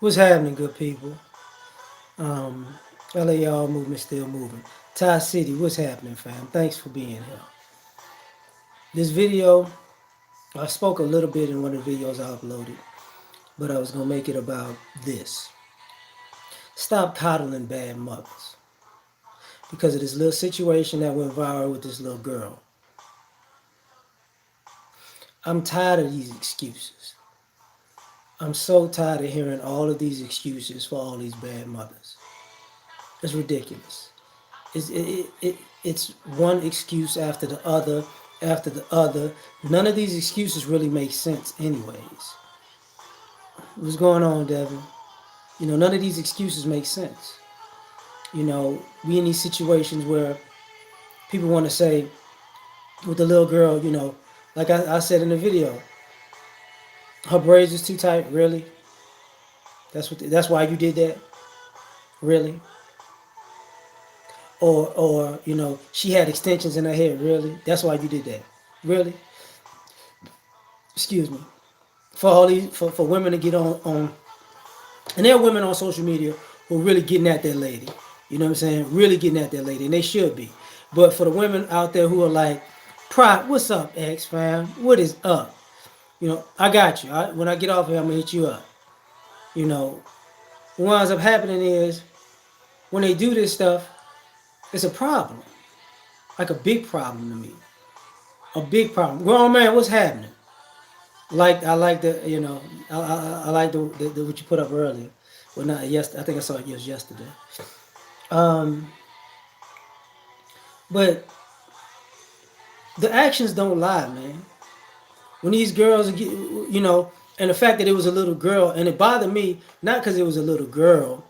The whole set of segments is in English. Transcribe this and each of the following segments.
What's happening, good people? Um, L.A.R. movement still moving. Ty City, what's happening, fam? Thanks for being here. This video, I spoke a little bit in one of the videos I uploaded, but I was gonna make it about this. Stop coddling bad mothers because of this little situation that went viral with this little girl. I'm tired of these excuses. I'm so tired of hearing all of these excuses for all these bad mothers. It's ridiculous. It's one excuse after the other. None of these excuses really make sense, anyways. What's going on, Devin? None of these excuses make sense. We in these situations where people want to say, with the little girl, like I said in the video, her braids is too tight. Really? That's why you did that. Really? Or she had extensions in her hair. Really? That's why you did that. Really? Excuse me. For all these for women to get on, and there are women on social media who are really getting at that lady. You know what I'm saying? Really getting at that lady, and they should be. But for the women out there who are like, "Prop, what's up, X fam? What is up? I got you. When I get off here, I'm gonna hit you up." You know, what winds up happening is when they do this stuff, it's a problem, like a big problem to me, a big problem. Grown man, what's happening? I like I like the what you put up earlier. Well, not yes, I think I saw it yesterday. Um, but the actions don't lie, man. When these girls get, and the fact that it was a little girl, and it bothered me not because it was a little girl,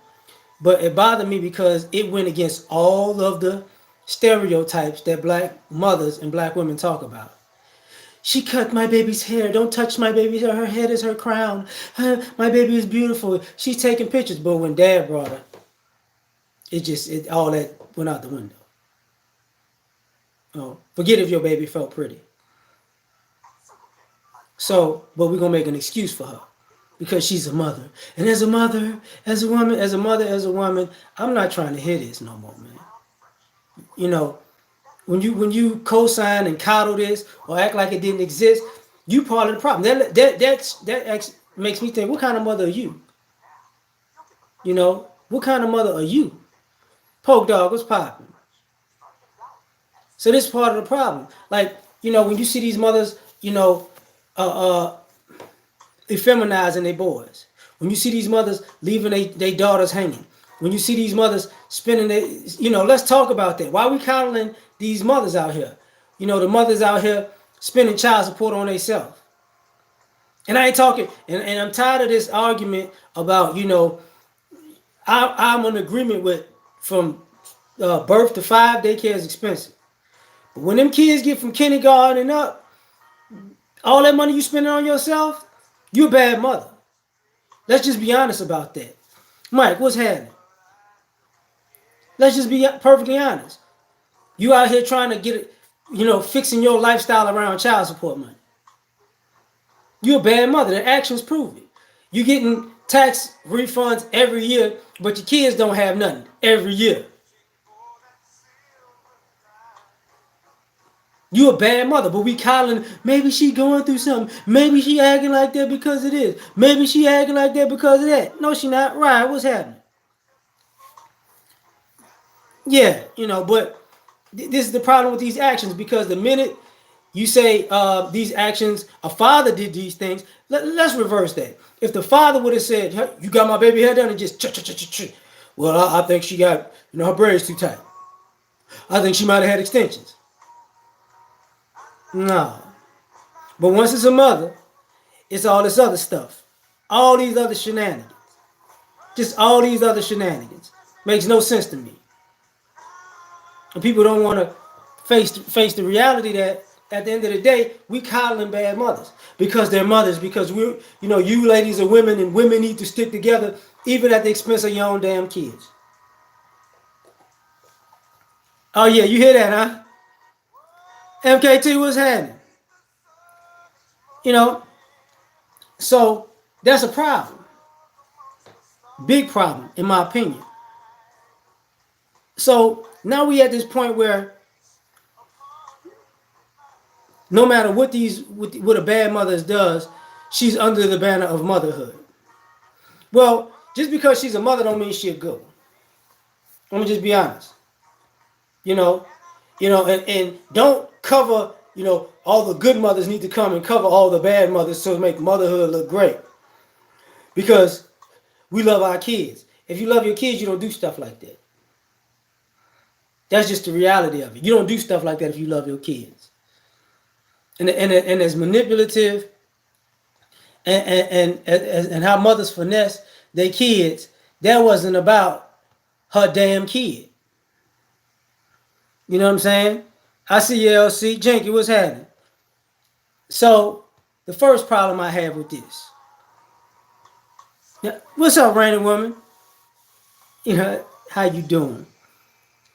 but it bothered me because it went against all of the stereotypes that black mothers and black women talk about. She cut my baby's hair. Don't touch my baby's hair. Her head is her crown. My baby is beautiful. She's taking pictures. But when dad brought her, it all that went out the window. Oh, forget if your baby felt pretty. So, but we're gonna make an excuse for her because she's a mother. And as a mother, as a woman, as a mother, as a woman, I'm not trying to hear this no more, man. You know, when you co-sign and coddle this or act like it didn't exist, you part of the problem. That makes me think, what kind of mother are you? What kind of mother are you? Poke dog, what's popping? So this is part of the problem. Like, when you see these mothers, uh, uh, effeminizing their boys. When you see these mothers leaving their daughters hanging. When you see these mothers spending their, let's talk about that. Why are we coddling these mothers out here? The mothers out here spending child support on themselves. And I ain't talking, and I'm tired of this argument about, I'm in agreement with from birth to 5, daycare is expensive. But when them kids get from kindergarten and up, all that money you spending on yourself, you a bad mother. Let's just be honest about that. Mike, what's happening? Let's just be perfectly honest. You out here trying to get it, fixing your lifestyle around child support money. You're a bad mother. The actions prove it. You getting tax refunds every year, but your kids don't have nothing every year. You a bad mother, but we calling, maybe she going through something. Maybe she acting like that because it is. Maybe she acting like that because of that. No, she not. Right, what's happening? Yeah, but this is the problem with these actions because the minute you say these actions, a father did these things, let's reverse that. If the father would have said, hey, you got my baby hair done and just well, I think she got, her braids too tight. I think she might have had extensions. No. But once it's a mother, it's all this other stuff. All these other shenanigans. Just all these other shenanigans. Makes no sense to me. And people don't want to face the reality that at the end of the day, we coddling bad mothers because they're mothers. Because you ladies are women, and women need to stick together even at the expense of your own damn kids. Oh yeah, you hear that, huh? MKT, what's happening? You know, so that's a problem. Big problem, in my opinion. So now we at this point where no matter what a bad mother does, she's under the banner of motherhood. Well, just because she's a mother don't mean she'll go. Let me just be honest. You know, and don't cover, all the good mothers need to come and cover all the bad mothers to make motherhood look great. Because we love our kids. If you love your kids, you don't do stuff like that. That's just the reality of it. You don't do stuff like that if you love your kids. And as manipulative and how mothers finesse their kids, that wasn't about her damn kid. You know what I'm saying? I see you, LC. Janky, what's happening? So, the first problem I have with this. Now, what's up, random woman? How you doing?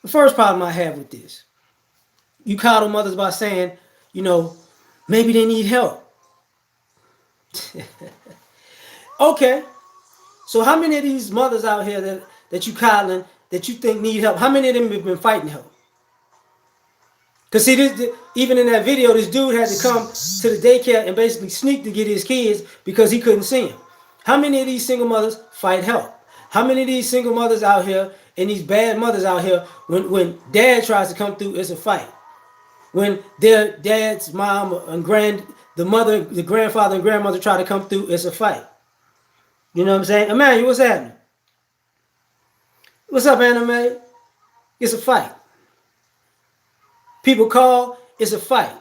The first problem I have with this. You coddle mothers by saying, you know, maybe they need help. Okay. So how many of these mothers out here that you coddling that you think need help, how many of them have been fighting help? Because see, even in that video, this dude had to come to the daycare and basically sneak to get his kids because he couldn't see them. How many of these single mothers fight help? How many of these single mothers out here and these bad mothers out here, when dad tries to come through, it's a fight. When their dad's mom and the grandfather and grandmother try to come through, it's a fight. You know what I'm saying? Emmanuel, what's happening? What's up, Anime? It's a fight. People call, it's a fight.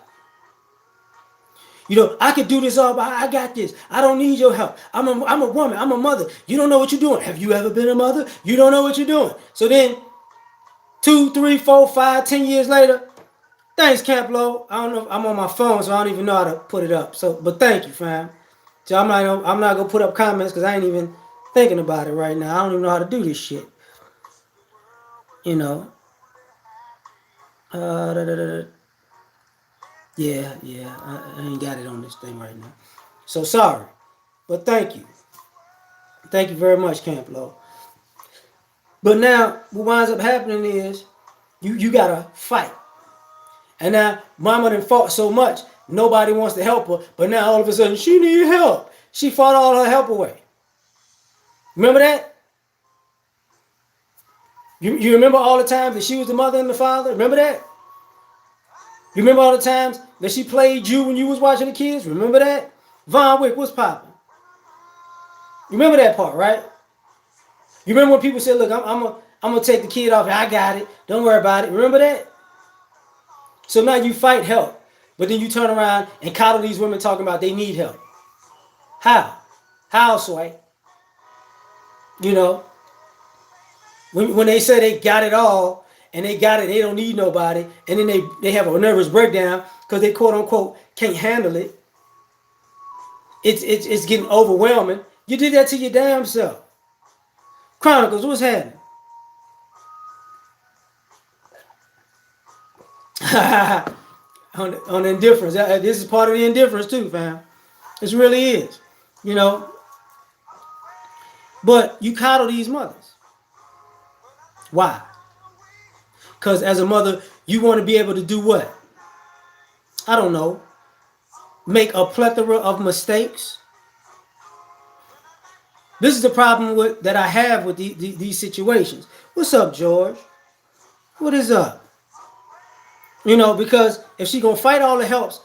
I could do this all, but I got this. I don't need your help. I'm a woman. I'm a mother. You don't know what you're doing. Have you ever been a mother? You don't know what you're doing. So then, 2, 3, 4, 5, 10 years later, thanks, Camp Low. I don't know. I'm on my phone, so I don't even know how to put it up. So, but thank you, fam. So I'm not gonna put up comments because I ain't even thinking about it right now. I don't even know how to do this shit. You know. Da, da, da, da. Yeah. I ain't got it on this thing right now. So sorry, but thank you very much, Camp Low. But now what winds up happening is you gotta fight. And now mama done fought so much, nobody wants to help her. But now all of a sudden she need help. She fought all her help away. Remember that? You remember all the times that she was the mother and the father? Remember that? You remember all the times that she played you when you was watching the kids? Remember that? Von Wick, what's popping? You remember that part, right? You remember when people said, look, I'm gonna take the kid off. I got it. Don't worry about it. Remember that? So now you fight help. But then you turn around and coddle these women talking about they need help. How? How, Sway? You know, when they say they got it all and they got it, they don't need nobody, and then they have a nervous breakdown because they quote unquote can't handle it. It's getting overwhelming. You did that to your damn self. Chronicles, what's happening? on indifference. This is part of the indifference too, fam. This really is. You know, but you coddle these mothers. Why? Because as a mother, you want to be able to do what? I don't know. Make a plethora of mistakes. This is the problem that I have with these situations. What's up, George? What is up? Because if she gonna fight all the helps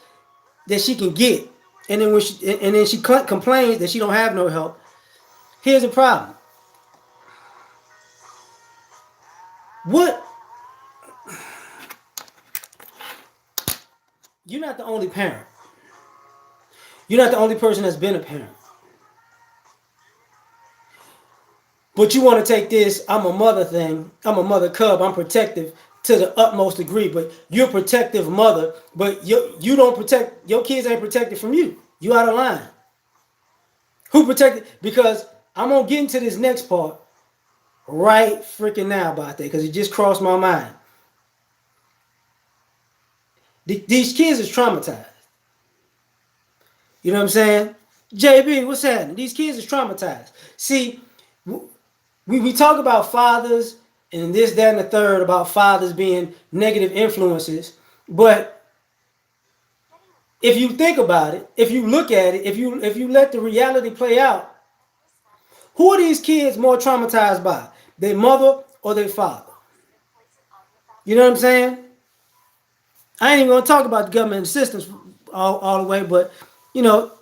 that she can get, and then she complains that she don't have no help, here's the problem. What? You're not the only parent. You're not the only person that's been a parent. But you want to take this I'm a mother thing, I'm a mother cub, I'm protective to the utmost degree, but you're a protective mother, but you don't protect, your kids ain't protected from you. You out of line. Who protected? Because I'm going to get into this next part right freaking now about that because it just crossed my mind. These kids is traumatized. You know what I'm saying? JB, what's happening? These kids is traumatized. See, we talk about fathers and this, that, and the third about fathers being negative influences, but if you think about it, if you look at it, if you let the reality play out, who are these kids more traumatized by? Their mother or their father? You know what I'm saying? I ain't even gonna talk about the government systems all the way, but you know,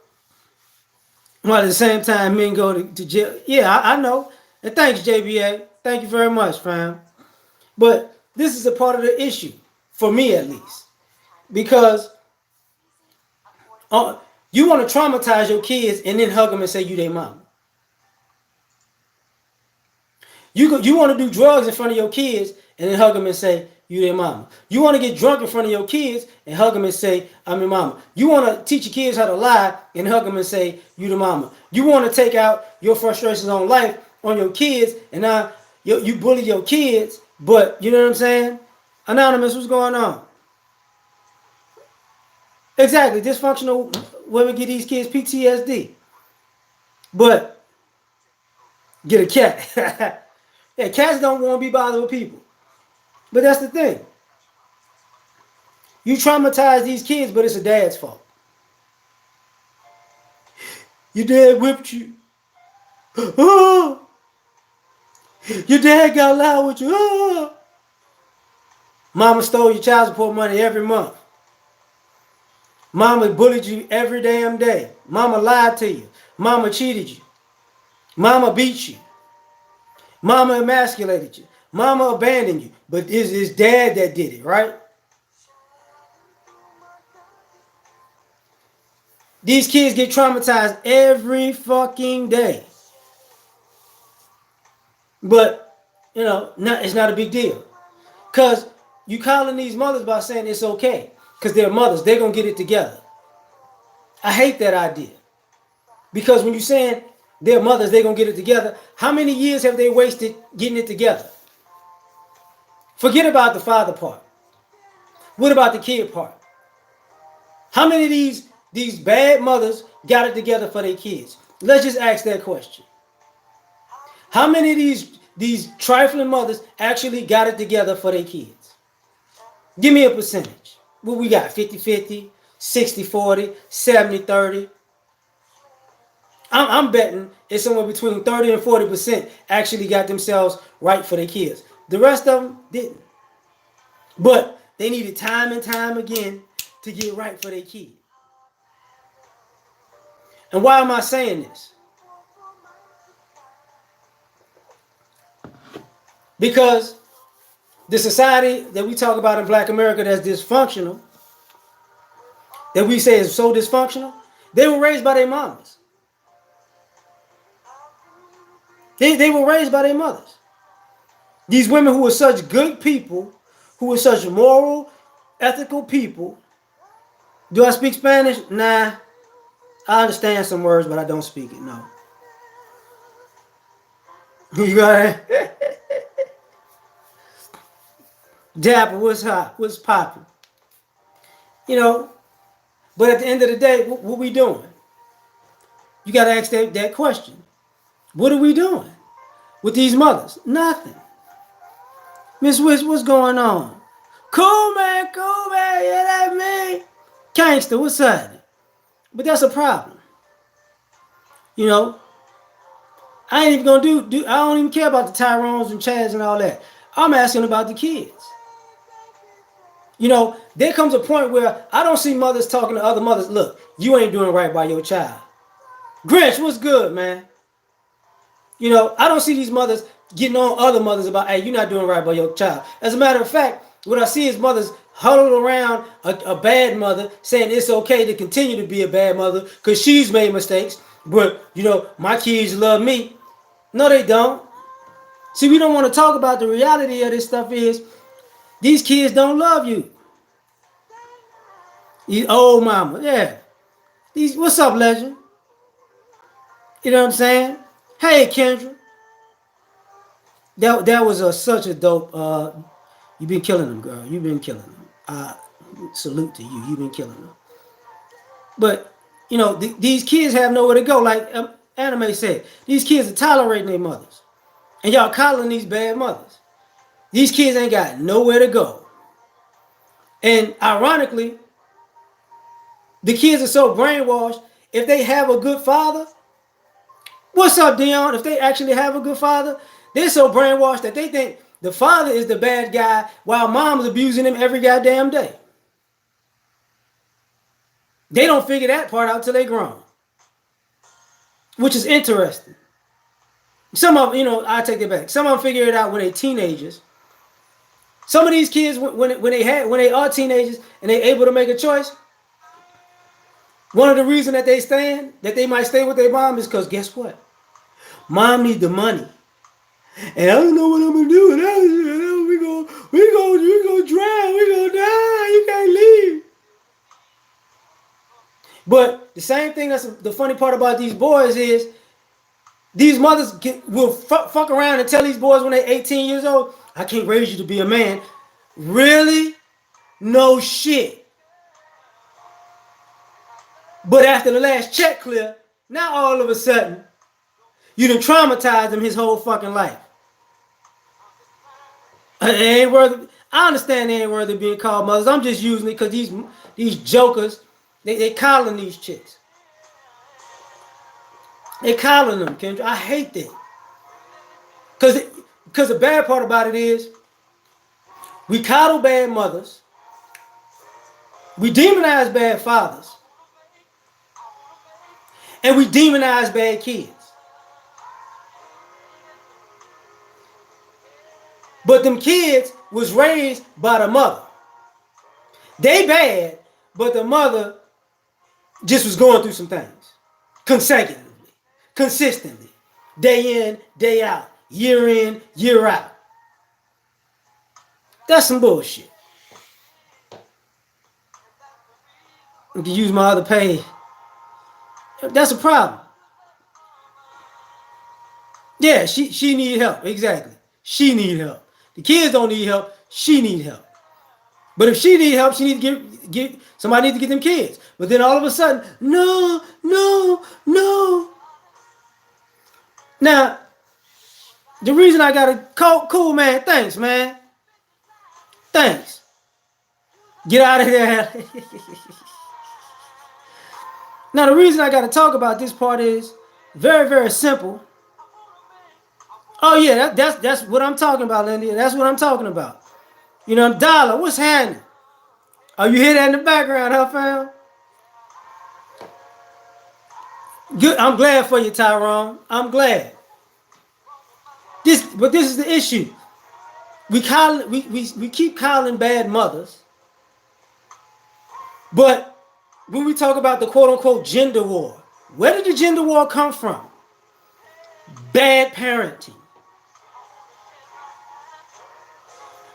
while at the same time men go to jail. Yeah, I know. And thanks, JBA. Thank you very much, fam. But this is a part of the issue, for me at least. Because uh, you want to traumatize your kids and then hug them and say you their mama. You want to do drugs in front of your kids and then hug them and say you their mama. You want to get drunk in front of your kids and hug them and say I'm your mama. You want to teach your kids how to lie and hug them and say you the mama. You want to take out your frustrations on life on your kids and now you bully your kids, but you know what I'm saying? Anonymous, what's going on? Exactly, dysfunctional women get these kids PTSD, but get a cat. Yeah, cats don't want to be bothered with people. But that's the thing. You traumatize these kids, but it's a dad's fault. Your dad whipped you. Oh, your dad got loud with you. Oh. Mama stole your child support money every month. Mama bullied you every damn day. Mama lied to you. Mama cheated you. Mama beat you. Mama emasculated you. Mama abandoned you. But it's dad that did it, right? These kids get traumatized every fucking day. But, it's not a big deal. Because you calling these mothers by saying it's okay. Because they're mothers. They're going to get it together. I hate that idea. Because when you're saying they're mothers, they're going to get it together, how many years have they wasted getting it together? Forget about the father part. What about the kid part? How many of these bad mothers got it together for their kids? Let's just ask that question. How many of these trifling mothers actually got it together for their kids? Give me a percentage. What we got? 50-50, 60-40, 70-30. I'm betting it's somewhere between 30 and 40% actually got themselves right for their kids. The rest of them didn't. But they needed time and time again to get right for their kid. And why am I saying this? Because the society that we talk about in Black America that's dysfunctional, that we say is so dysfunctional, they were raised by their mamas. They were raised by their mothers. These women who were such good people, who were such moral, ethical people. Do I speak Spanish? Nah. I understand some words, but I don't speak it. No. You got it? Dapper, what's hot? What's popping? You know, but at the end of the day, what we doing? You got to ask that question. What are we doing with these mothers? Nothing. Miss Wish, what's going on? Cool man, yeah, that me. Gangster, what's happening? But that's a problem. You know, I ain't even gonna I don't even care about the Tyrones and Chads and all that. I'm asking about the kids. There comes a point where I don't see mothers talking to other mothers. Look, you ain't doing right by your child. Grinch, what's good, man? I don't see these mothers getting on other mothers about, hey, you're not doing right by your child. As a matter of fact, what I see is mothers huddled around a bad mother saying it's okay to continue to be a bad mother because she's made mistakes. But, my kids love me. No, they don't. See, we don't want to talk about the reality of this stuff is these kids don't love you. You old mama, yeah. What's up, legend? You know what I'm saying? Hey, Kendra. That was such a dope. You've been killing them, girl. You've been killing them. Salute to you. You've been killing them. But these kids have nowhere to go. Like Anime said, these kids are tolerating their mothers, And y'all coddling these bad mothers. These kids ain't got nowhere to go. And ironically, the kids are so brainwashed. If they have a good father, what's up, Dion? If they actually have a good father, they're so brainwashed that they think the father is the bad guy while mom's abusing him every goddamn day. They don't figure that part out till they grown, which is interesting. Some of them, I take it back. Some of them figure it out when they're teenagers. Some of these kids, when they are teenagers and they able to make a choice, one of the reasons that they might stay with their mom is because guess what? Mom needs the money. And I don't know what I'm gonna do. We gonna drown. We gonna die. You can't leave. But the same thing that's the funny part about these boys is these mothers will fuck around and tell these boys when they're 18 years old, I can't raise you to be a man. Really? No shit. But after the last check clear, now all of a sudden, you done traumatized him his whole fucking life. It ain't worth. I understand they ain't worthy being called mothers. I'm just using it because these jokers, they coddling these chicks. They coddling them, Kendra. I hate that. Because the bad part about it is, we coddle bad mothers, we demonize bad fathers, and we demonize bad kids. But them kids was raised by the mother. They bad, but the mother just was going through some things consecutively, consistently, day in, day out, year in, year out. That's some bullshit. You can use my other page. That's a problem. Yeah, she need help. Exactly. She need help. The kids don't need help. She need help. But if she need help, she need to get somebody need to get them kids. But then all of a sudden, no, no, no. Now, the reason I got a cool man, thanks, man. Thanks. Get out of there. Now, the reason I got to talk about this part is very, very simple. Oh yeah, that's what I'm talking about, Lindy. That's what I'm talking about. Dollar, what's happening? Oh, you hear that in the background, huh, fam? Good. I'm glad for you, Tyrone. I'm glad. But this is the issue. We keep calling bad mothers, but when we talk about the quote unquote gender war, where did the gender war come from? Bad parenting.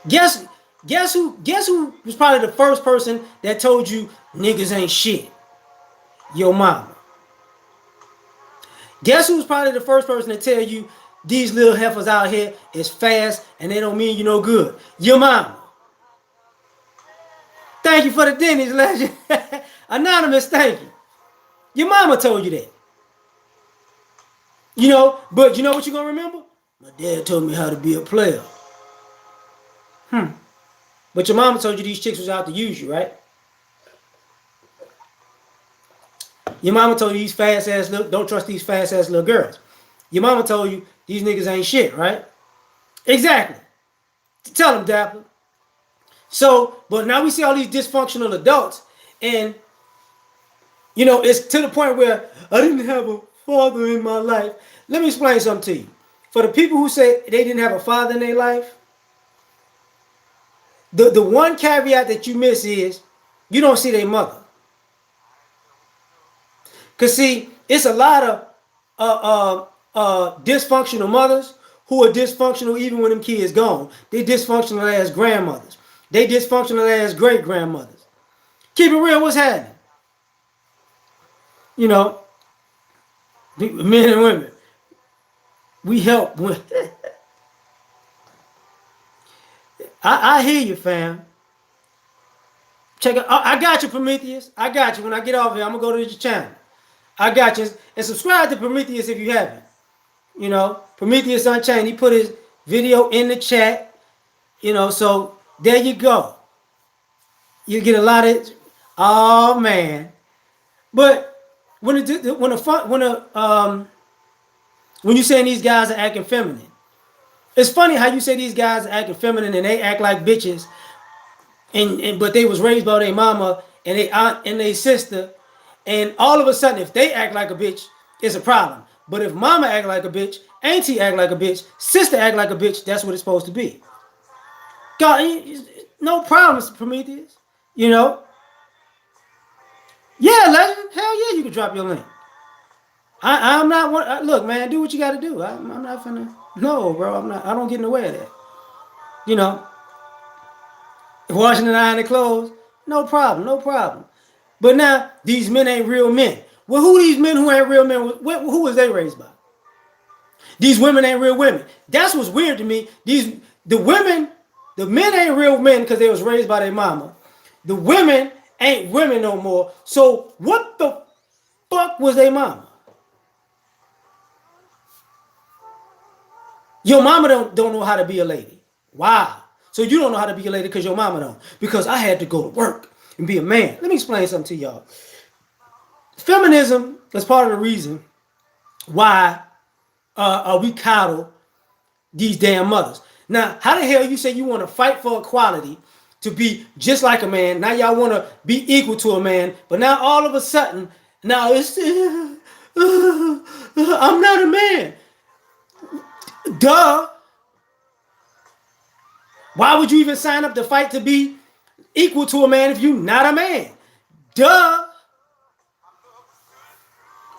Guess who was probably the first person that told you niggas ain't shit? Your mama. Guess who's probably the first person to tell you these little heifers out here is fast and they don't mean you no good? Your mama. Thank you for the Denny's legend. Anonymous, thank you. Your mama told you that. But you know what you're gonna remember? My dad told me how to be a player. But your mama told you these chicks was out to use you, right? Your mama told you these fast ass don't trust these fast ass little girls. Your mama told you these niggas ain't shit, right? Exactly. Tell them, Dapper. So, but now we see all these dysfunctional adults, and it's to the point where I didn't have a father in my life. Let me explain something to you. For the people who say they didn't have a father in their life, the one caveat that you miss is you don't see their mother. Because, see, it's a lot of dysfunctional mothers who are dysfunctional even when them kids gone. They dysfunctional as grandmothers. They dysfunctional as great grandmothers. Keep it real, what's happening? Men and women, we help women. I hear you, fam. Check it. I got you, Prometheus. I got you. When I get off here, I'm gonna go to your channel. I got you. And subscribe to Prometheus if you haven't. Prometheus Unchained. He put his video in the chat. So there you go. You get a lot of, oh man. But when you saying these guys are acting feminine, it's funny how you say these guys are acting feminine and they act like bitches, and but they was raised by their mama and their aunt and their sister, and all of a sudden if they act like a bitch, it's a problem. But if mama act like a bitch, auntie act like a bitch, sister act like a bitch, that's what it's supposed to be. God, no problems, Prometheus. You know, yeah, legend. Hell yeah, you can drop your link. I'm not one. Look, man, do what you got to do. I'm not finna. No, bro, I'm not. I don't get in the way of that. You know, washing and ironing clothes, no problem, no problem. But now these men ain't real men. Well, who these men who ain't real men? Who was they raised by? These women ain't real women. That's what's weird to me. The men ain't real men because they was raised by their mama. The women ain't women no more. So what the fuck was their mama? Your mama don't know how to be a lady. Wow. So you don't know how to be a lady because your mama don't. Because I had to go to work and be a man. Let me explain something to y'all. Feminism is part of the reason why we coddle these damn mothers. Now, how the hell you say you want to fight for equality to be just like a man? Now y'all want to be equal to a man, but now all of a sudden, now it's I'm not a man. Duh. Why would you even sign up to fight to be equal to a man if you're not a man? Duh.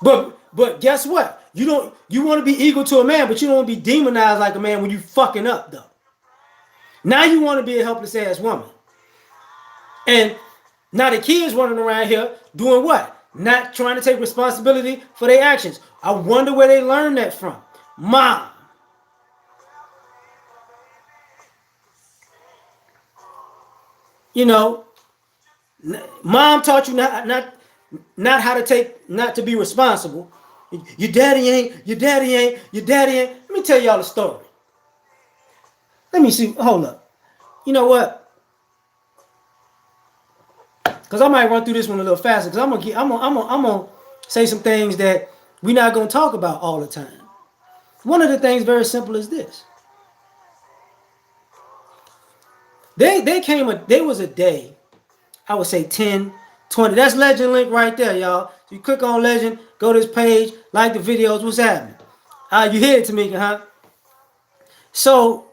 But guess what? You want to be equal to a man, but you don't want to be demonized like a man when you fucking up though. Now you want to be a helpless ass woman. And now the kids running around here doing what? Not trying to take responsibility for their actions. I wonder where they learned that from. Mom. You know, mom taught you not how to not to be responsible. Your daddy ain't, your daddy ain't, your daddy ain't. Let me tell y'all a story. Let me see. Hold up. You know what? Because I might run through this one a little faster. Because I'm gonna say some things that we're not gonna talk about all the time. One of the things very simple is this. There was a day, I would say 10, 20. That's Legend link right there, y'all. So you click on Legend, go to this page, like the videos. What's happening? You hear it, Tamika, huh? So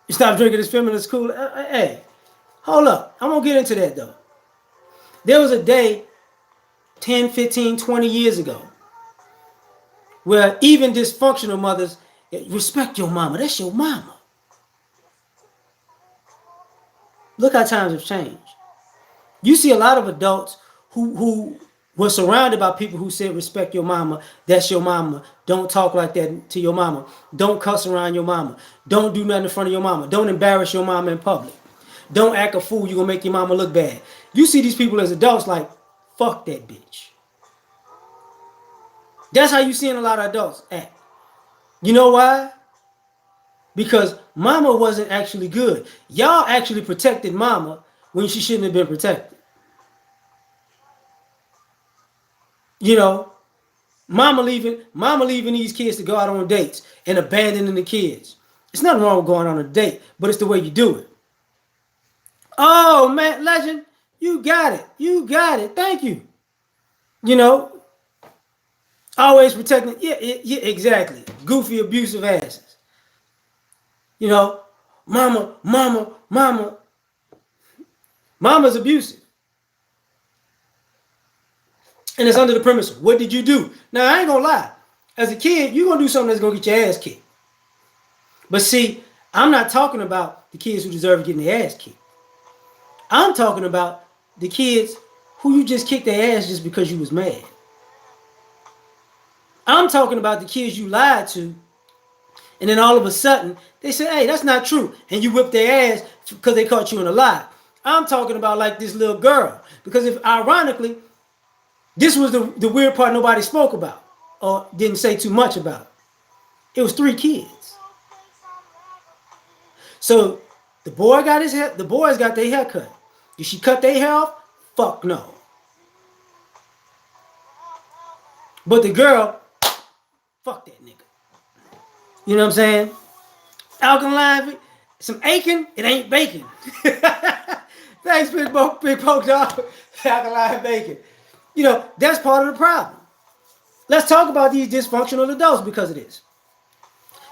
you stop drinking this feminist cool. Hey, hold up. I'm gonna get into that though. There was a day 10, 15, 20 years ago where even dysfunctional mothers respect your mama. That's your mama. Look how times have changed. You see a lot of adults who were surrounded by people who said respect your mama, that's your mama, don't talk like that to your mama, don't cuss around your mama, don't do nothing in front of your mama, don't embarrass your mama in public, don't act a fool, you're gonna make your mama look bad. You see these people as adults like, fuck that bitch. That's how you seeing a lot of adults act. You know why? Because mama wasn't actually good. Y'all actually protected mama when she shouldn't have been protected. You know, mama leaving these kids to go out on dates and abandoning the kids. It's nothing wrong with going on a date, but it's the way you do it. Oh man, Legend, you got it. You got it. Thank you. You know, always protecting. Yeah, exactly. Goofy, abusive asses. You know, mama's abusive. And it's under the premise, what did you do? Now, I ain't gonna lie. As a kid, you're gonna do something that's gonna get your ass kicked. But see, I'm not talking about the kids who deserve getting their ass kicked. I'm talking about the kids who you just kicked their ass just because you was mad. I'm talking about the kids you lied to, and then all of a sudden, they say, hey, that's not true. And you whip their ass because they caught you in a lie. I'm talking about like this little girl. Because if, ironically, this was the weird part nobody spoke about. or didn't say too much about. It was 3 kids. So the boys got their hair cut. Did she cut their hair off? Fuck no. But the girl, fuck that nigga. You know what I'm saying? Alkaline, some aching, it ain't bacon. Thanks, Big Poke Dog. Alkaline bacon. You know, that's part of the problem. Let's talk about these dysfunctional adults because of this.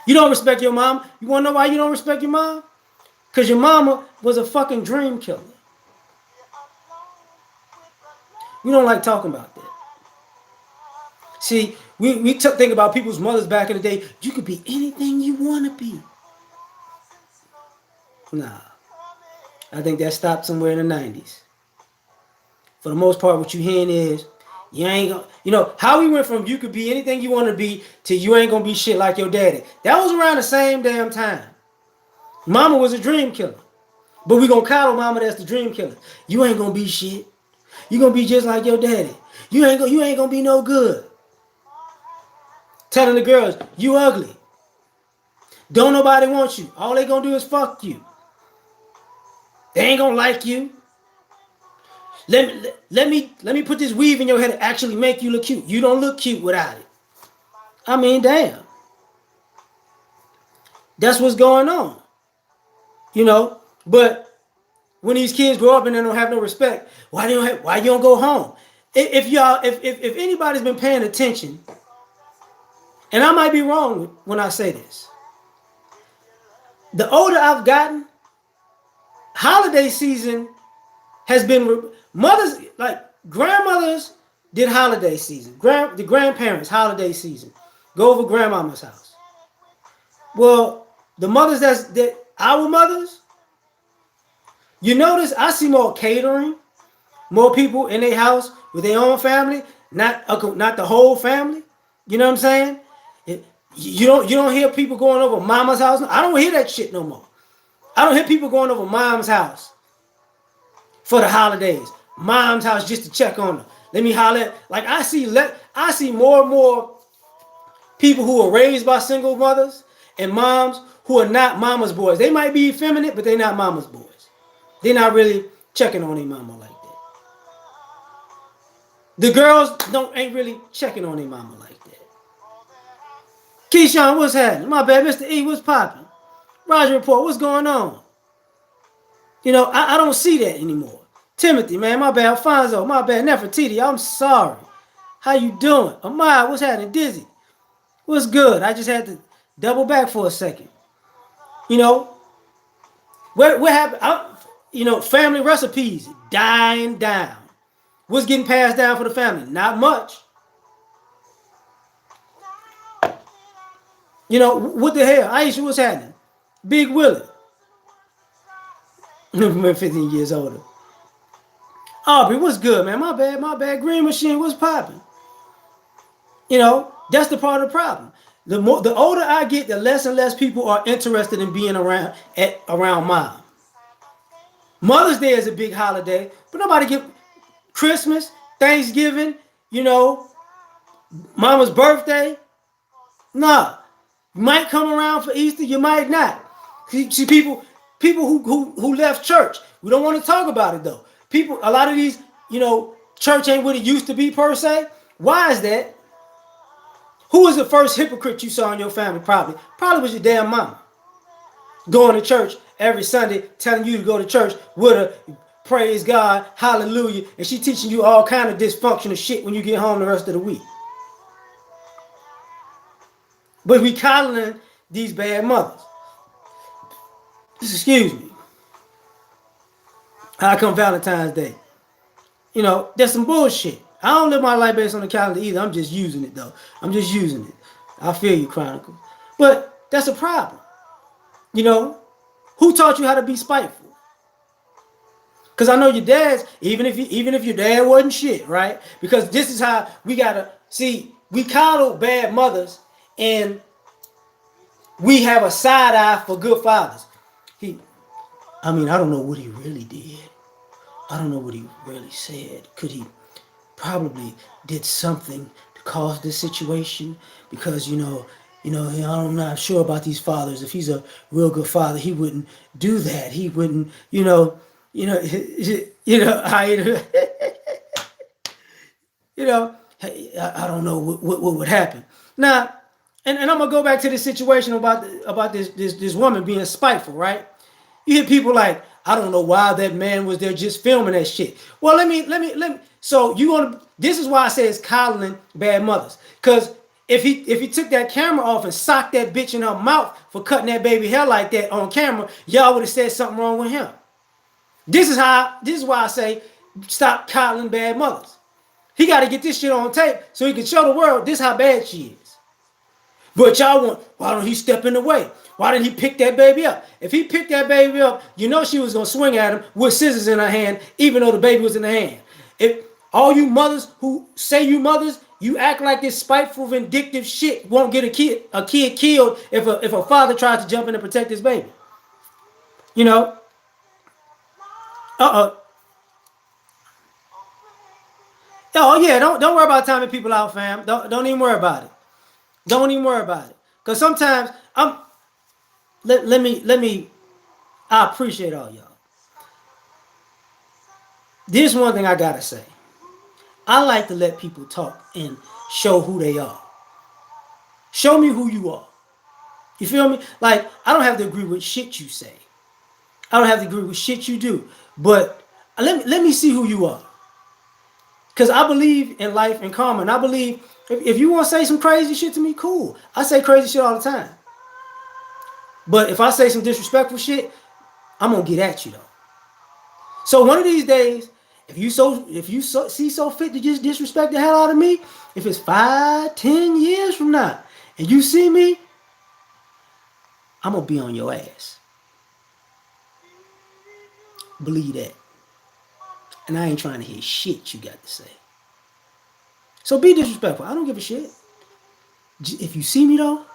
You don't respect your mom. You want to know why you don't respect your mom? Because your mama was a fucking dream killer. We don't like talking about that. See, we think about people's mothers back in the day. You could be anything you want to be. Nah. I think that stopped somewhere in the 90s. For the most part, what you hearing is, you ain't gonna, you know, how we went from you could be anything you want to be to you ain't gonna be shit like your daddy. That was around the same damn time. Mama was a dream killer. But we gonna coddle mama that's the dream killer. You ain't gonna be shit. You gonna be just like your daddy. You ain't gonna be no good. Telling the girls, you ugly. Don't nobody want you. All they gonna do is fuck you. They ain't gonna like you. Let me put this weave in your head to actually make you look cute. You don't look cute without it. I mean, damn. That's what's going on. You know, but when these kids grow up and they don't have no respect, why you don't go home? If anybody's been paying attention, and I might be wrong when I say this, the older I've gotten, holiday season has been mothers like grandmothers did holiday season. The grandparents holiday season. Go over grandmama's house. Well, the mothers that our mothers, you notice I see more catering, more people in their house with their own family, not the whole family. You know what I'm saying? You don't hear people going over mama's house. I don't hear that shit no more. I don't hear people going over mom's house for the holidays. Mom's house just to check on her. Let me holler. Like I see more and more people who are raised by single mothers and moms who are not mama's boys. They might be effeminate, but they're not mama's boys. They're not really checking on their mama like that. The girls ain't really checking on their mama like that. Keyshawn, what's happening? My bad, Mr. E, what's popping? Roger Report, what's going on? You know, I don't see that anymore. Timothy, man, my bad. Alfonso, my bad. Nefertiti, I'm sorry. How you doing? Amaya, what's happening? Dizzy, what's good? I just had to double back for a second. You know, what happened? Family recipes dying down. What's getting passed down for the family? Not much. You know, what the hell? Aisha, what's happening? Big Willie. 15 years older. Aubrey, what's good, man? My bad. Green Machine, what's popping? You know, that's the part of the problem. The older I get, the less and less people are interested in being around mom. Mother's Day is a big holiday, but nobody get Christmas, Thanksgiving, you know, mama's birthday. Nah. You might come around for Easter, you might not. See people who left church. We don't want to talk about it though. A lot of these, church ain't what it used to be per se. Why is that? Who was the first hypocrite you saw in your family? Probably was your damn mama. Going to church every Sunday, telling you to go to church with her, praise God, hallelujah, and she teaching you all kind of dysfunctional shit when you get home the rest of the week. But we coddling these bad mothers. Excuse me. How come Valentine's Day? You know, that's some bullshit. I don't live my life based on the calendar either. I'm just using it though. I'm just using it. I feel you, Chronicle. But that's a problem. You know, who taught you how to be spiteful? Because I know your dad's, even if your dad wasn't shit, right? Because this is how we gotta see. We coddle bad mothers, and we have a side eye for good fathers. I don't know what he really did. I don't know what he really said. Could he probably did something to caused this situation because I'm not sure about these fathers. If he's a real good father, he wouldn't do that. He wouldn't, I, hey, I don't know what would happen now. And I'm gonna go back to the situation about this woman being spiteful, right? You hear people like, I don't know why that man was there just filming that shit. Well, let me. So you gonna? This is why I say it's coddling bad mothers. Cause if he took that camera off and socked that bitch in her mouth for cutting that baby hair like that on camera, y'all would have said something wrong with him. This is why I say stop coddling bad mothers. He got to get this shit on tape so he can show the world this how bad she is. But y'all want, why don't he step in the way? Why didn't he pick that baby up? If he picked that baby up, you know she was gonna swing at him with scissors in her hand, even though the baby was in her hand. If all you mothers who say you mothers, you act like this spiteful, vindictive shit won't get a kid killed if a father tries to jump in and protect his baby. You know? Uh-uh. Oh yeah, don't worry about timing people out, fam. Don't even worry about it. Don't even worry about it. Cause sometimes let me I appreciate all y'all. This one thing I gotta say. I like to let people talk and show who they are. Show me who you are. You feel me? Like, I don't have to agree with shit you say. I don't have to agree with shit you do. But let me see who you are. Because I believe in life and karma. And I believe if you want to say some crazy shit to me, cool. I say crazy shit all the time. But if I say some disrespectful shit, I'm going to get at you, though. So one of these days, if you see so fit to just disrespect the hell out of me, if it's 5, 10 years from now, and you see me, I'm gonna be on your ass. Believe that. And I ain't trying to hear shit you got to say. So be disrespectful. I don't give a shit. If you see me though,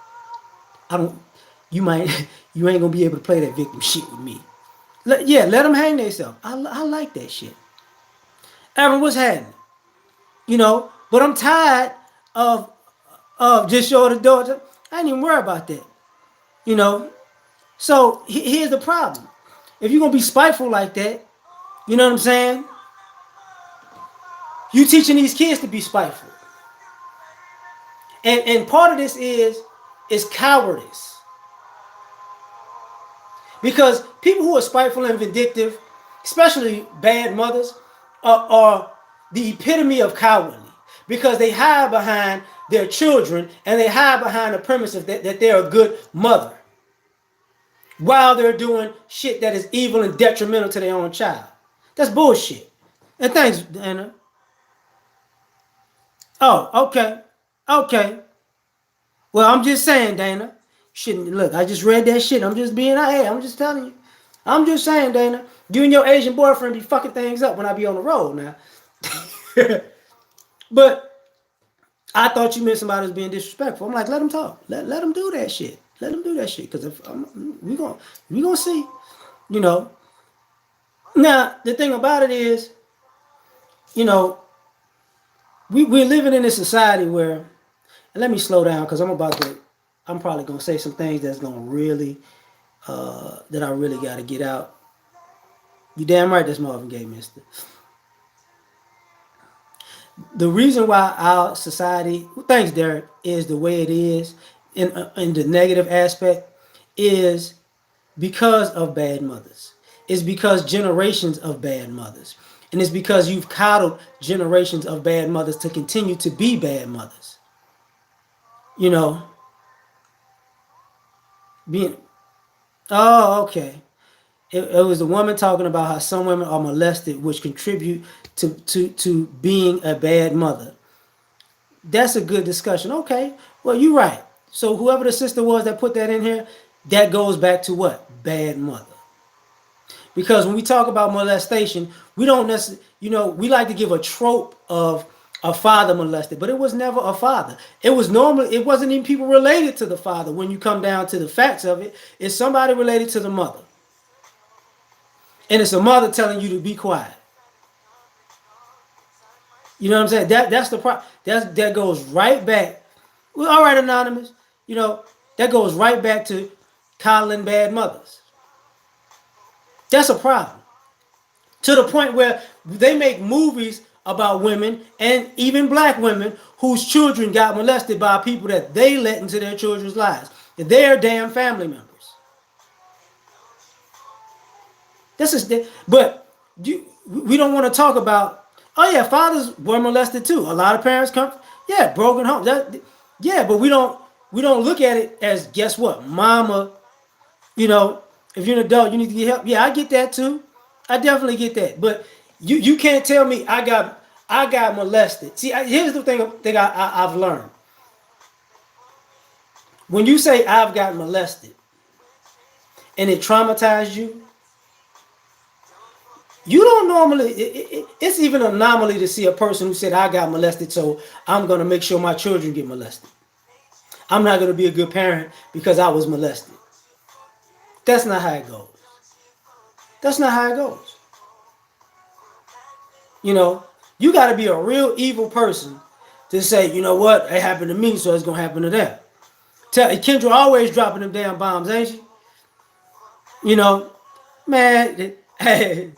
I don't. You might. You ain't gonna be able to play that victim shit with me. Let them hang themselves. I like that shit. Aaron, what's happening? But I'm tired of just show the door. I ain't even worry about that. You know. So here's the problem. If you're gonna be spiteful like that, you know what I'm saying? You teaching these kids to be spiteful. And part of this is cowardice. Because people who are spiteful and vindictive, especially bad mothers, are the epitome of cowardly. Because they hide behind their children and they hide behind the premise of that they're a good mother. While they're doing shit that is evil and detrimental to their own child. That's bullshit. And thanks, Dana. Oh, okay. Okay. Well, I'm just saying, Dana. Shouldn't look. I just read that shit. I'm just being. Hey, I'm just telling you. I'm just saying, Dana. You and your Asian boyfriend be fucking things up when I be on the road now. But I thought you meant somebody was being disrespectful. I'm like, let him talk. Let him do that shit. Let him do that shit. Cause if we gonna see. You know. Now the thing about it is, you know, we're living in a society where. And let me slow down because I'm probably gonna say some things that's gonna really that I really gotta get out. You damn right that's Marvin Gaye, mister. The reason why our society, thanks Derek, is the way it is in the negative aspect is because of bad mothers. It's because generations of bad mothers. And it's because you've coddled generations of bad mothers to continue to be bad mothers. You know, being oh, okay. It was a woman talking about how some women are molested, which contribute to being a bad mother. That's a good discussion. Okay, well, you're right. So whoever the sister was that put that in here, that goes back to what? Bad mother. Because when we talk about molestation, we don't necessarily, we like to give a trope of a father molested, but it was never a father. It wasn't even people related to the father. When you come down to the facts of it, it's somebody related to the mother. And it's a mother telling you to be quiet. You know what I'm saying? That's the problem. That goes right back. Well, all right, anonymous. You know that goes right back to coddling bad mothers. That's a problem. To the point where they make movies about women and even black women whose children got molested by people that they let into their children's lives. They're damn family members. This is the, but we don't want to talk about. Oh yeah, fathers were molested too. A lot of parents come. Yeah, broken homes. Yeah, but we don't look at it as guess what, mama. You know, if you're an adult, you need to get help. Yeah, I get that too. I definitely get that. But you can't tell me I got molested. See, here's the thing I've learned. When you say I've got molested and it traumatized you, you don't normally. It's even an anomaly to see a person who said I got molested, so I'm gonna make sure my children get molested. I'm not gonna be a good parent because I was molested. That's not how it goes. That's not how it goes. You know, you got to be a real evil person to say, you know what, it happened to me, so it's gonna happen to them. Tell Kendra always dropping them damn bombs, ain't she? You know, man. Hey,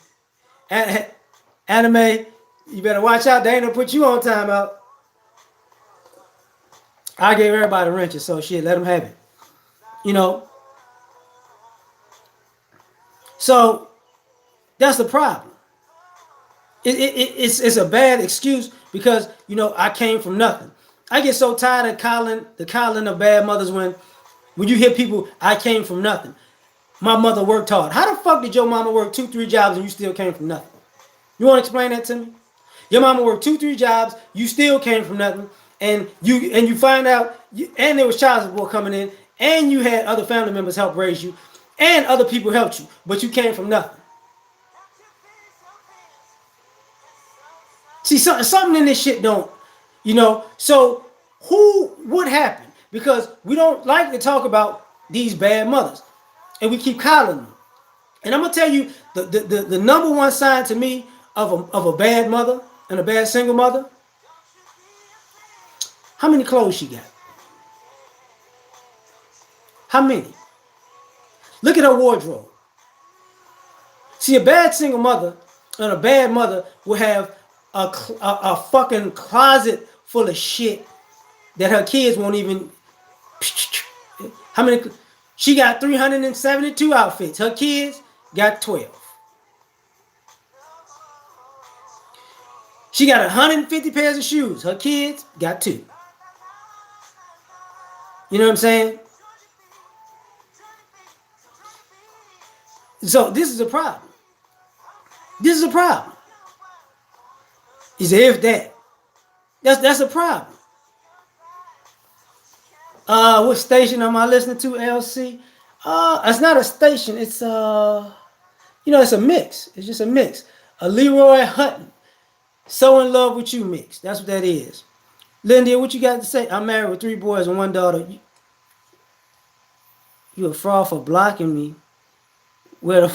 anime, you better watch out. They ain't gonna put you on timeout. I gave everybody wrenches, so shit, let them have it. You know, so that's the problem. It's a bad excuse because I came from nothing. I get so tired of calling of bad mothers when you hear people I came from nothing. My mother worked hard. How the fuck did your mama work 2, 3 jobs and you still came from nothing? You want to explain that to me? Your mama worked 2, 3 jobs. You still came from nothing, and you find out, and there was child support coming in, and you had other family members help raise you, and other people helped you, but you came from nothing. See, something in this shit don't. So what happened? Because we don't like to talk about these bad mothers, and we keep calling them. And I'm gonna tell you the number one sign to me of a bad mother and a bad single mother. How many clothes she got? How many? Look at her wardrobe. See, a bad single mother and a bad mother will have a fucking closet full of shit that her kids won't even. How many? She got 372 outfits. Her kids got 12. She got 150 pairs of shoes. Her kids got 2. You know what I'm saying? So this is a problem. This is a problem. He said, if that. That's a problem. What station am I listening to, LC? It's not a station. It's a mix. It's just a mix. A Leroy Hutton. So in love with you mix. That's what that is. Lindy, what you got to say? I'm married with 3 boys and 1 daughter. You a fraud for blocking me. Where the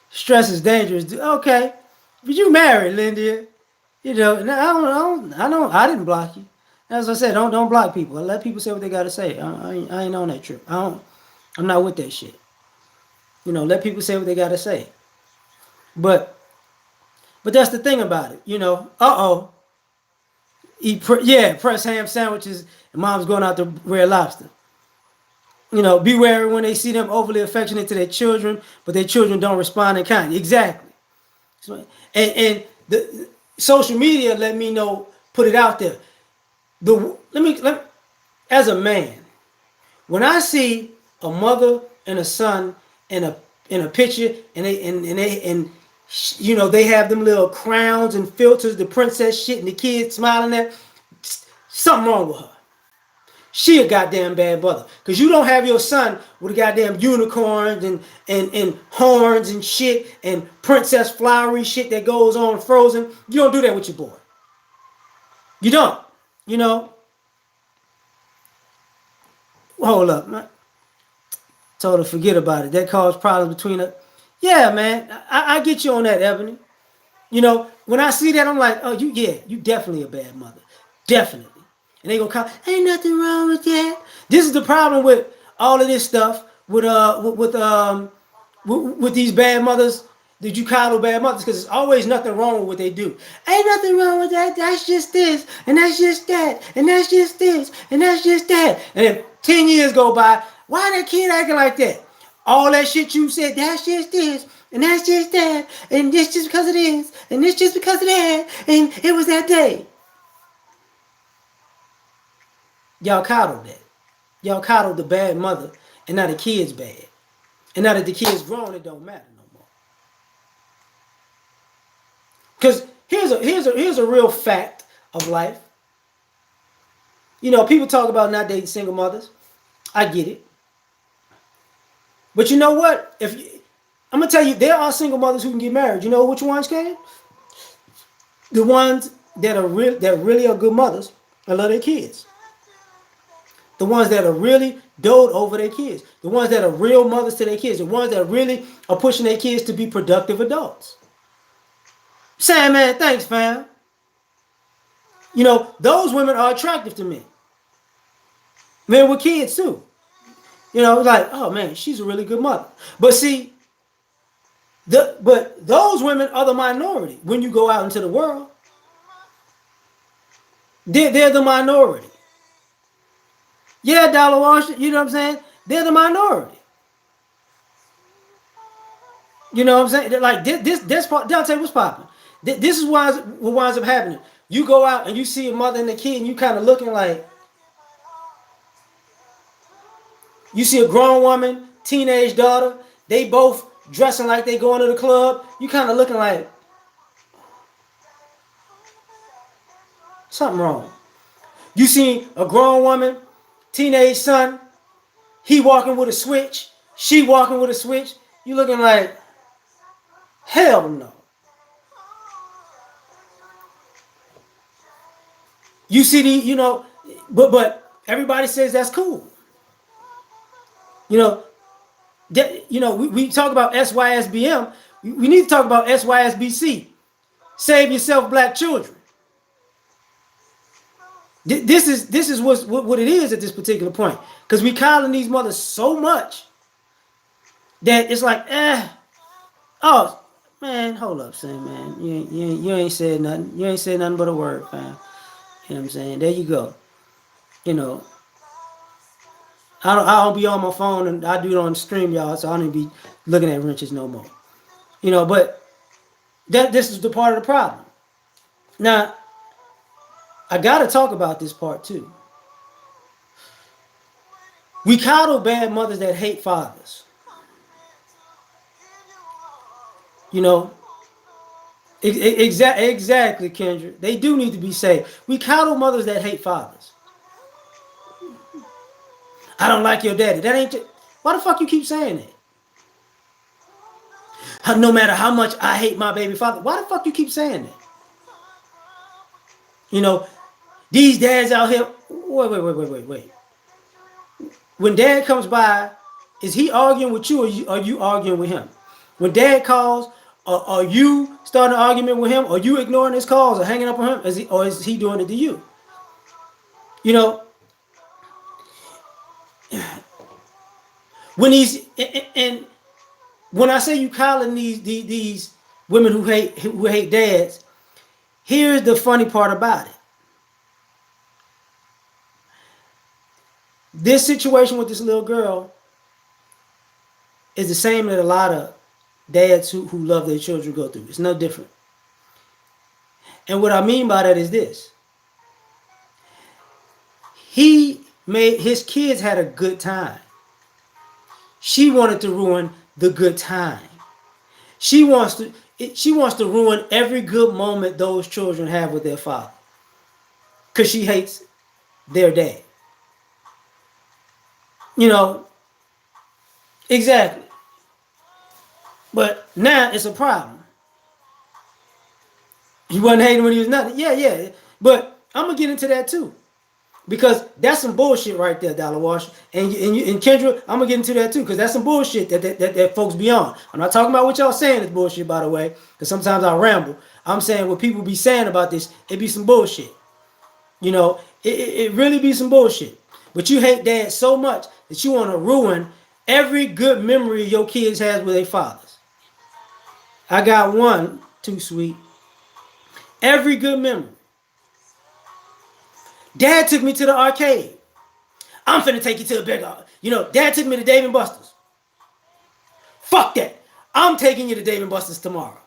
stress is dangerous. Okay, but you married, Lindy. And I didn't block you. As I said, don't block people. Let people say what they gotta say. I ain't on that trip. I'm not with that shit. Let people say what they gotta say. But that's the thing about it. Press ham sandwiches and mom's going out to Red Lobster. Be wary when they see them overly affectionate to their children, but their children don't respond in kind. Exactly. And the social media let me know, put it out there. As a man, when I see a mother and a son in a picture, they have them little crowns and filters, the princess shit, and the kids smiling at, something wrong with her. She a goddamn bad mother. Because you don't have your son with goddamn unicorns and horns and shit and princess flowery shit that goes on Frozen. You don't do that with your boy. You don't. Hold up, man. Told her forget about it. That caused problems between us. Yeah, man. I get you on that, Ebony. When I see that, I'm like, oh, you definitely a bad mother, definitely. And they gonna call, ain't nothing wrong with that. This is the problem with all of this stuff with these bad mothers that you coddle bad mothers because there's always nothing wrong with what they do. Ain't nothing wrong with that. That's just this, and that's just that, and that's just this, and that's just that. And then 10 years go by. Why that kid acting like that? All that shit you said, that's just this, and that's just that, and this just because it is, and this just because of that, and it was that day. Y'all coddled that. Y'all coddled the bad mother, and now the kid's bad. And now that the kid's grown, it don't matter no more. Because here's a real fact of life. People talk about not dating single mothers. I get it. But you know what? I'm gonna tell you, there are single mothers who can get married. You know which ones can? The ones that really are good mothers and love their kids. The ones that are really dote over their kids. The ones that are real mothers to their kids. The ones that really are pushing their kids to be productive adults. Saying, man, thanks, fam. Those women are attractive to me. Men with kids too. Like, oh man, she's a really good mother. But see, but those women are the minority when you go out into the world. They're the minority. Yeah, Dollar Wash, you know what I'm saying? They're the minority. You know what I'm saying? Like this part, I'll tell you what's popping. This is what winds up happening. You go out and you see a mother and a kid, and you kind of looking like you see a grown woman, teenage daughter. They both dressing like they going to the club. You kind of looking like something wrong. You see a grown woman, teenage son. He walking with a switch. She walking with a switch. You looking like hell no. You see but everybody says that's cool. We talk about SYSBM. We need to talk about SYSBC. Save yourself, black children. This is what it is at this particular point. Because we calling these mothers so much that it's like, oh, man, hold up, son, man. You ain't said nothing. You ain't said nothing but a word, fam. You know what I'm saying? There you go. You know, I don't be on my phone, and I do it on the stream, y'all, so I don't even be looking at wrenches no more. But this is the part of the problem. Now, I gotta talk about this part too. We coddle bad mothers that hate fathers. You know, exactly, Kendra. They do need to be saved. We coddle mothers that hate fathers. I don't like your daddy. That ain't. Why the fuck you keep saying that? No matter how much I hate my baby father, why the fuck you keep saying that? These dads out here. Wait. When dad comes by, is he arguing with you, or are you arguing with him? When dad calls, are you starting an argument with him? Are you ignoring his calls or hanging up on him? Or is he doing it to you? When and when I say you calling these women who hate dads, here's the funny part about it. This situation with this little girl is the same that a lot of dads who love their children go through. It's no different. And what I mean by that is this. His kids had a good time. She wanted to ruin the good time. She wants to ruin every good moment those children have with their father. Because she hates their dad. Exactly. But now it's a problem. He wasn't hating when he was nothing. Yeah. But I'm going to get into that too. Because that's some bullshit right there, Dollar Wash. And Kendra, I'm going to get into that too. Because that's some bullshit that folks be on. I'm not talking about what y'all saying is bullshit, by the way. Because sometimes I ramble. I'm saying what people be saying about this, it be some bullshit. You know, it really be some bullshit. But you hate dad so much that you want to ruin every good memory your kids has with their fathers. I got one, too sweet. Every good memory. Dad took me to the arcade. I'm finna take you to a bigger. You know, dad took me to Dave and Buster's. Fuck that. I'm taking you to Dave and Buster's tomorrow.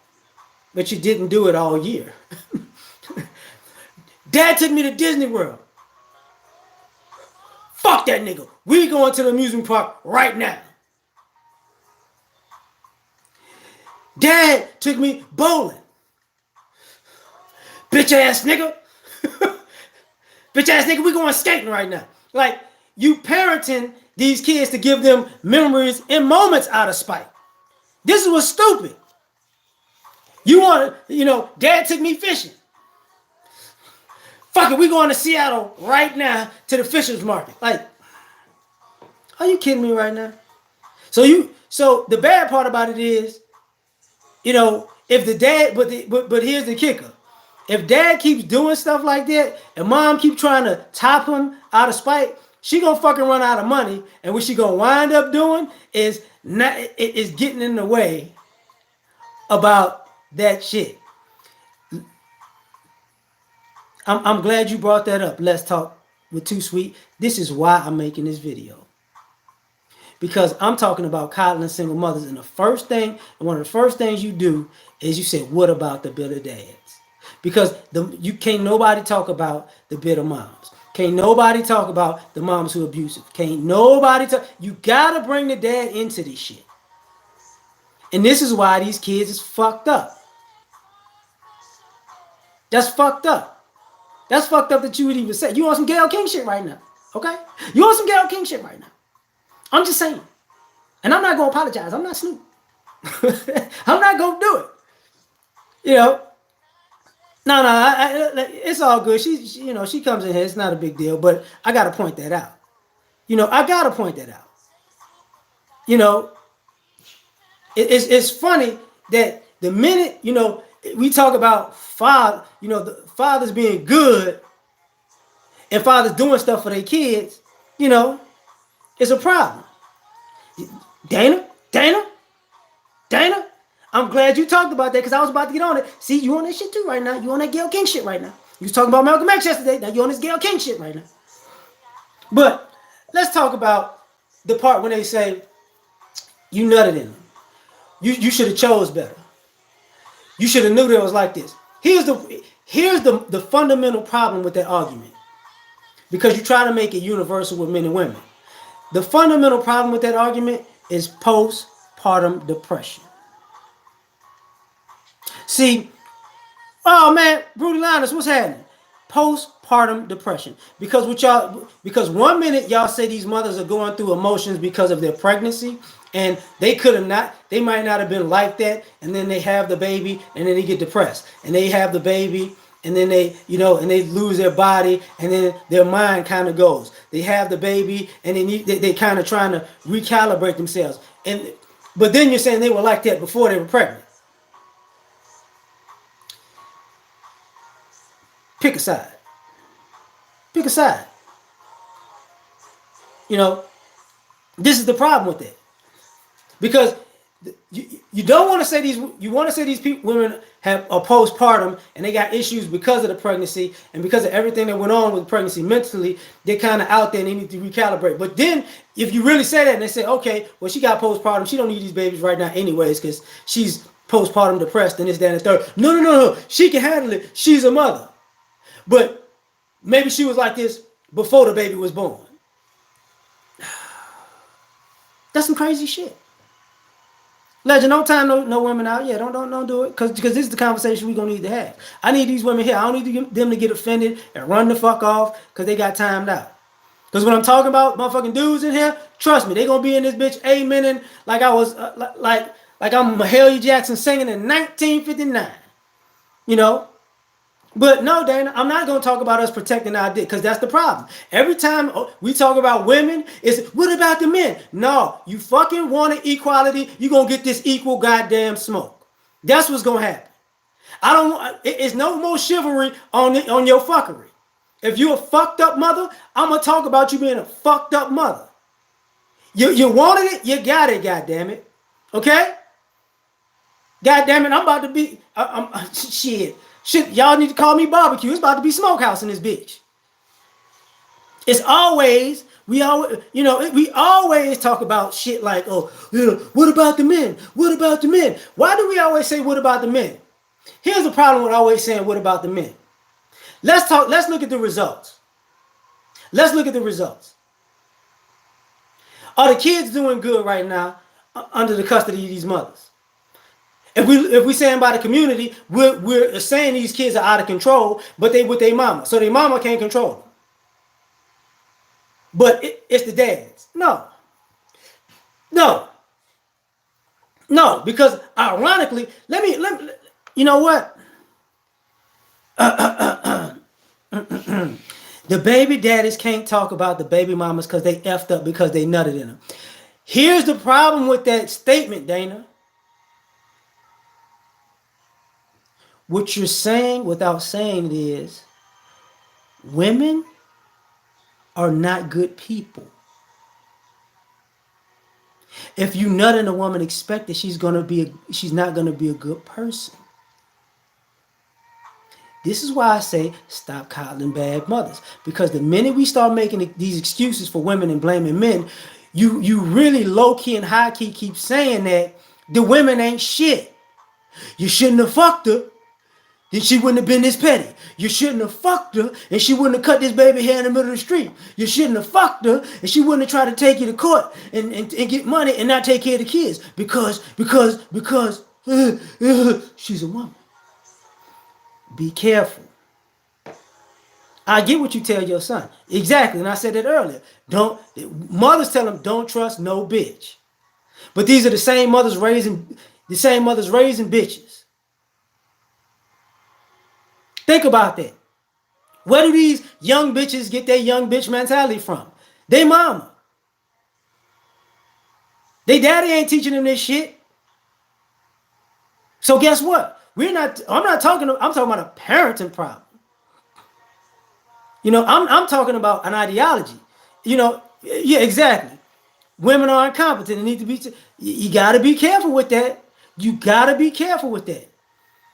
But you didn't do it all year. Dad took me to Disney World. Fuck that nigga. We going to the amusement park right now. Dad took me bowling. Bitch ass nigga. Bitch ass nigga, we going skating right now. Like, you parenting these kids to give them memories and moments out of spite. This was stupid. You want to, you know, dad took me fishing. Fuck it, we going to Seattle right now to the fishers market. Like, are you kidding me right now? So the bad part about it is, you know, if the dad, but here's the kicker. If dad keeps doing stuff like that and mom keep trying to top him out of spite, she gonna fucking run out of money. And what she gonna wind up doing is getting in the way about that shit. I'm glad you brought that up. Let's talk with Too Sweet. This is why I'm making this video. Because I'm talking about coddling single mothers. And one of the first things you do is you say, what about the bitter dads? Because you can't nobody talk about the bitter moms. Can't nobody talk about the moms who are abusive. Can't nobody talk. You gotta bring the dad into this shit. And this is why these kids is fucked up. That's fucked up. That's fucked up that you would even say. You want some Gayle King shit right now. Okay? You want some Gayle King shit right now. I'm just saying. And I'm not gonna apologize. I'm not Snoop. I'm not gonna do it. You know. No, it's all good. She comes in here. It's not a big deal, but I gotta point that out. I gotta point that out. You know, it's funny that the minute we talk about the fathers being good and fathers doing stuff for their kids, it's a problem. Dana. I'm glad you talked about that because I was about to get on it. See, you on that shit too right now. You on that Gayle King shit right now. You was talking about Malcolm X yesterday. Now you on this Gayle King shit right now. But let's talk about the part when they say you nutted in them. You should have chose better. You should have knew that it was like this. Here's the fundamental problem with that argument. Because you try to make it universal with men and women. The fundamental problem with that argument is postpartum depression. See, oh man, Brutal Linus, what's happening? Postpartum depression. Because 1 minute y'all say these mothers are going through emotions because of their pregnancy, and they might not have been like that, and then they have the baby, and then they get depressed, and they have the baby, and then they lose their body, and then their mind kind of goes. They have the baby, and they kind of trying to recalibrate themselves, but then you're saying they were like that before they were pregnant. Pick a side. Pick a side. This is the problem with it. Because you don't want to say you want to say these women have a postpartum and they got issues because of the pregnancy and because of everything that went on with pregnancy mentally, they're kind of out there and they need to recalibrate. But then if you really say that and they say, okay, well, she got postpartum, she don't need these babies right now anyways because she's postpartum depressed and this, that, and the third. No. She can handle it. She's a mother. But maybe she was like this before the baby was born. That's some crazy shit. Legend, don't time no women out. Yeah, don't do it. Because this is the conversation we're going to need to have. I need these women here. I don't need them to get offended and run the fuck off because they got timed out. Because when I'm talking about motherfucking dudes in here, trust me, they going to be in this bitch amening like I was, like I'm Mahalia Jackson singing in 1959. But no, Dana, I'm not going to talk about us protecting our dick because that's the problem. Every time we talk about women, it's what about the men? No, you fucking wanted equality. You're going to get this equal goddamn smoke. That's what's going to happen. I don't. It's no more chivalry on your fuckery. If you're a fucked up mother, I'm gonna talk about you being a fucked up mother. You wanted it, you got it. God damn it. Okay. God damn it. I'm about to be. Shit. Shit. Y'all need to call me barbecue. It's about to be smokehouse in this bitch. It's always we always talk about shit like, oh, what about the men? What about the men? Why do we always say what about the men? Here's the problem with always saying what about the men. Let's look at the results. Let's look at the results. Are the kids doing good right now under the custody of these mothers? If we saying by the community, we're saying these kids are out of control, but they with their mama, so their mama can't control them. But it's the dads. No, no, no, because ironically, let me, you know what? The baby daddies can't talk about the baby mamas because they effed up because they nutted in them. Here's the problem with that statement, Dana. What you're saying without saying it is women are not good people. If you nut in a woman, expect that she's not gonna be a good person. This is why I say stop coddling bad mothers. Because the minute we start making these excuses for women and blaming men, you really low key and high key keep saying that the women ain't shit. You shouldn't have fucked her. Then she wouldn't have been this petty. You shouldn't have fucked her, and she wouldn't have cut this baby hair in the middle of the street. You shouldn't have fucked her, and she wouldn't have tried to take you to court and get money and not take care of the kids because she's a woman. Be careful. I get what you tell your son. Exactly, and I said it earlier. Mothers tell them don't trust no bitch. But these are the same mothers raising bitches. Think about that. Where do these young bitches get their young bitch mentality from? They mama. They daddy ain't teaching them this shit. So guess what? I'm talking about a parenting problem. I'm talking about an ideology. Yeah, exactly. Women are incompetent and need to be. You got to be careful with that. You got to be careful with that.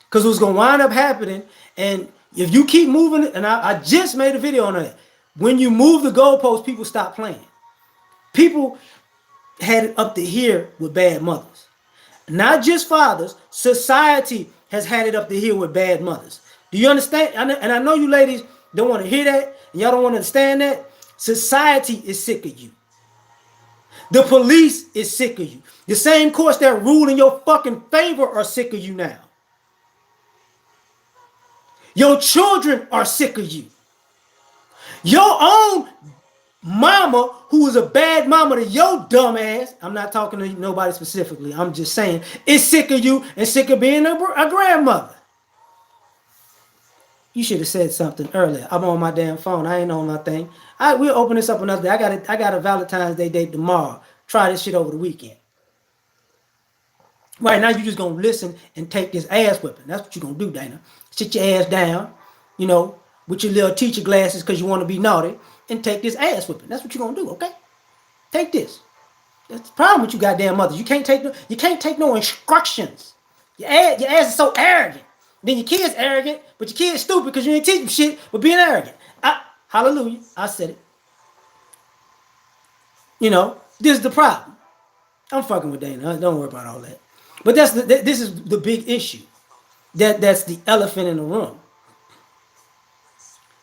Because what's going to wind up happening, and if you keep moving, and I just made a video on that, when you move the goalposts, people stop playing. People had it up to here with bad mothers. Not just fathers, society has had it up to here with bad mothers. Do you understand? And I know you ladies don't want to hear that, and y'all don't want to understand that. Society is sick of you. The police is sick of you. The same courts that rule in your fucking favor are sick of you now. Your children are sick of you. Your own mama, who is a bad mama to your dumb ass, I'm not talking to nobody specifically, I'm just saying, is sick of you and sick of being a grandmother. You should have said something earlier. I'm on my damn phone. I ain't on my thing. We'll open this up another day. I got a Valentine's Day date tomorrow. Try this shit over the weekend. Right now, you just gonna listen and take this ass whipping. That's what you gonna do, Dana. Sit your ass down, with your little teacher glasses because you want to be naughty, and take this ass whipping. That's what you gonna do, okay? Take this. That's the problem with you goddamn mothers. You can't take no instructions. Your ass is so arrogant. Then your kid's arrogant, but your kid's stupid because you ain't teaching shit but being arrogant. Hallelujah. I said it. This is the problem. I'm fucking with Dana. Don't worry about all that. But this is the big issue. That's the elephant in the room.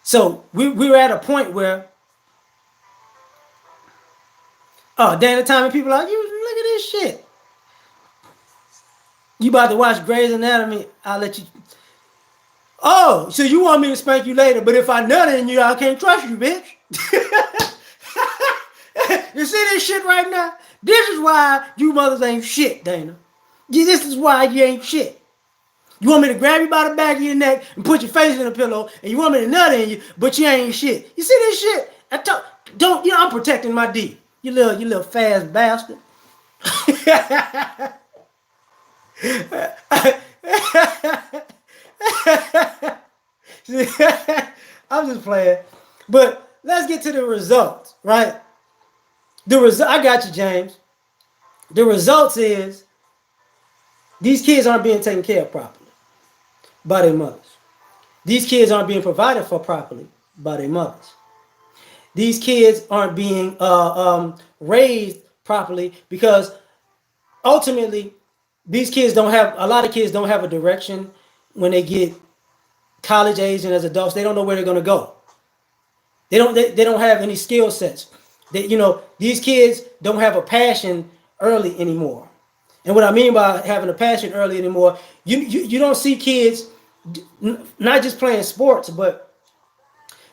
So we're at a point where, Dana time and people are like, you look at this shit. You about to watch Grey's Anatomy? I'll let you. Oh, so you want me to spank you later? But if I nut in you, I can't trust you, bitch. You see this shit right now? This is why you mothers ain't shit, Dana. This is why you ain't shit. You want me to grab you by the back of your neck and put your face in a pillow, and you want me to nut in you, but you ain't shit. You see this shit? I'm protecting my D. You little fast bastard. I'm just playing. But let's get to the results, right? The result, I got you, James. The results is these kids aren't being taken care of properly by their mothers. These kids aren't being provided for properly by their mothers. These kids aren't being raised properly because ultimately these kids don't have a lot of kids don't have a direction when they get college age and as adults they don't know where they're going to go. They don't have any skill sets. These kids don't have a passion early anymore. And what I mean by having a passion early anymore, you don't see kids not just playing sports, but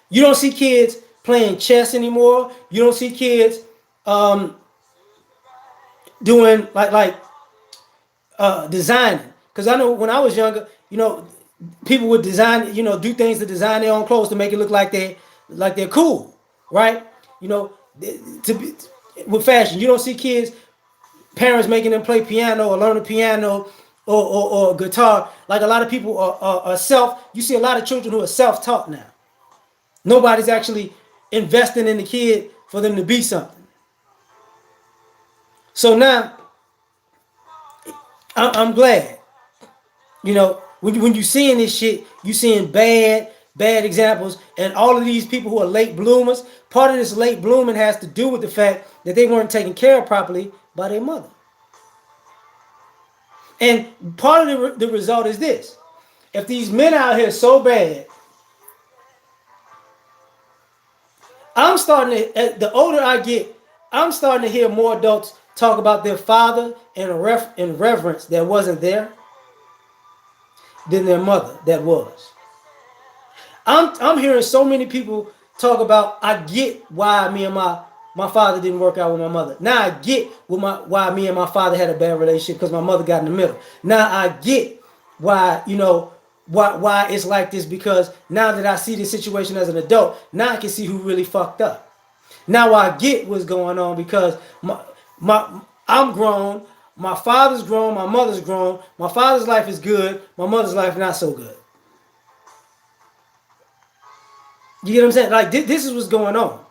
you don't see kids playing chess anymore. You don't see kids um, doing designing. Because I know when I was younger, people would design, do things to design their own clothes to make it look like they're cool, right? You know, to be with fashion, you don't see kids, parents making them play piano or learn the piano or guitar. Like a lot of people are self. You see a lot of children who are self-taught now. Nobody's actually investing in the kid for them to be something. So now I'm glad. When you seeing this shit, you seeing bad examples, and all of these people who are late bloomers. Part of this late blooming has to do with the fact that they weren't taken care of properly by their mother. And part of the result is this: if these men out here so bad, I'm starting to. The older I get, I'm starting to hear more adults talk about their father in reverence that wasn't there than their mother that was. I'm hearing so many people talk about. I get why me and my father didn't work out with my mother. Now I get why me and my father had a bad relationship because my mother got in the middle. Now I get why why it's like this because now that I see the situation as an adult, now I can see who really fucked up. Now I get what's going on because my I'm grown. My father's grown. My mother's grown. My father's life is good. My mother's life not so good. You get what I'm saying? Like this is what's going on.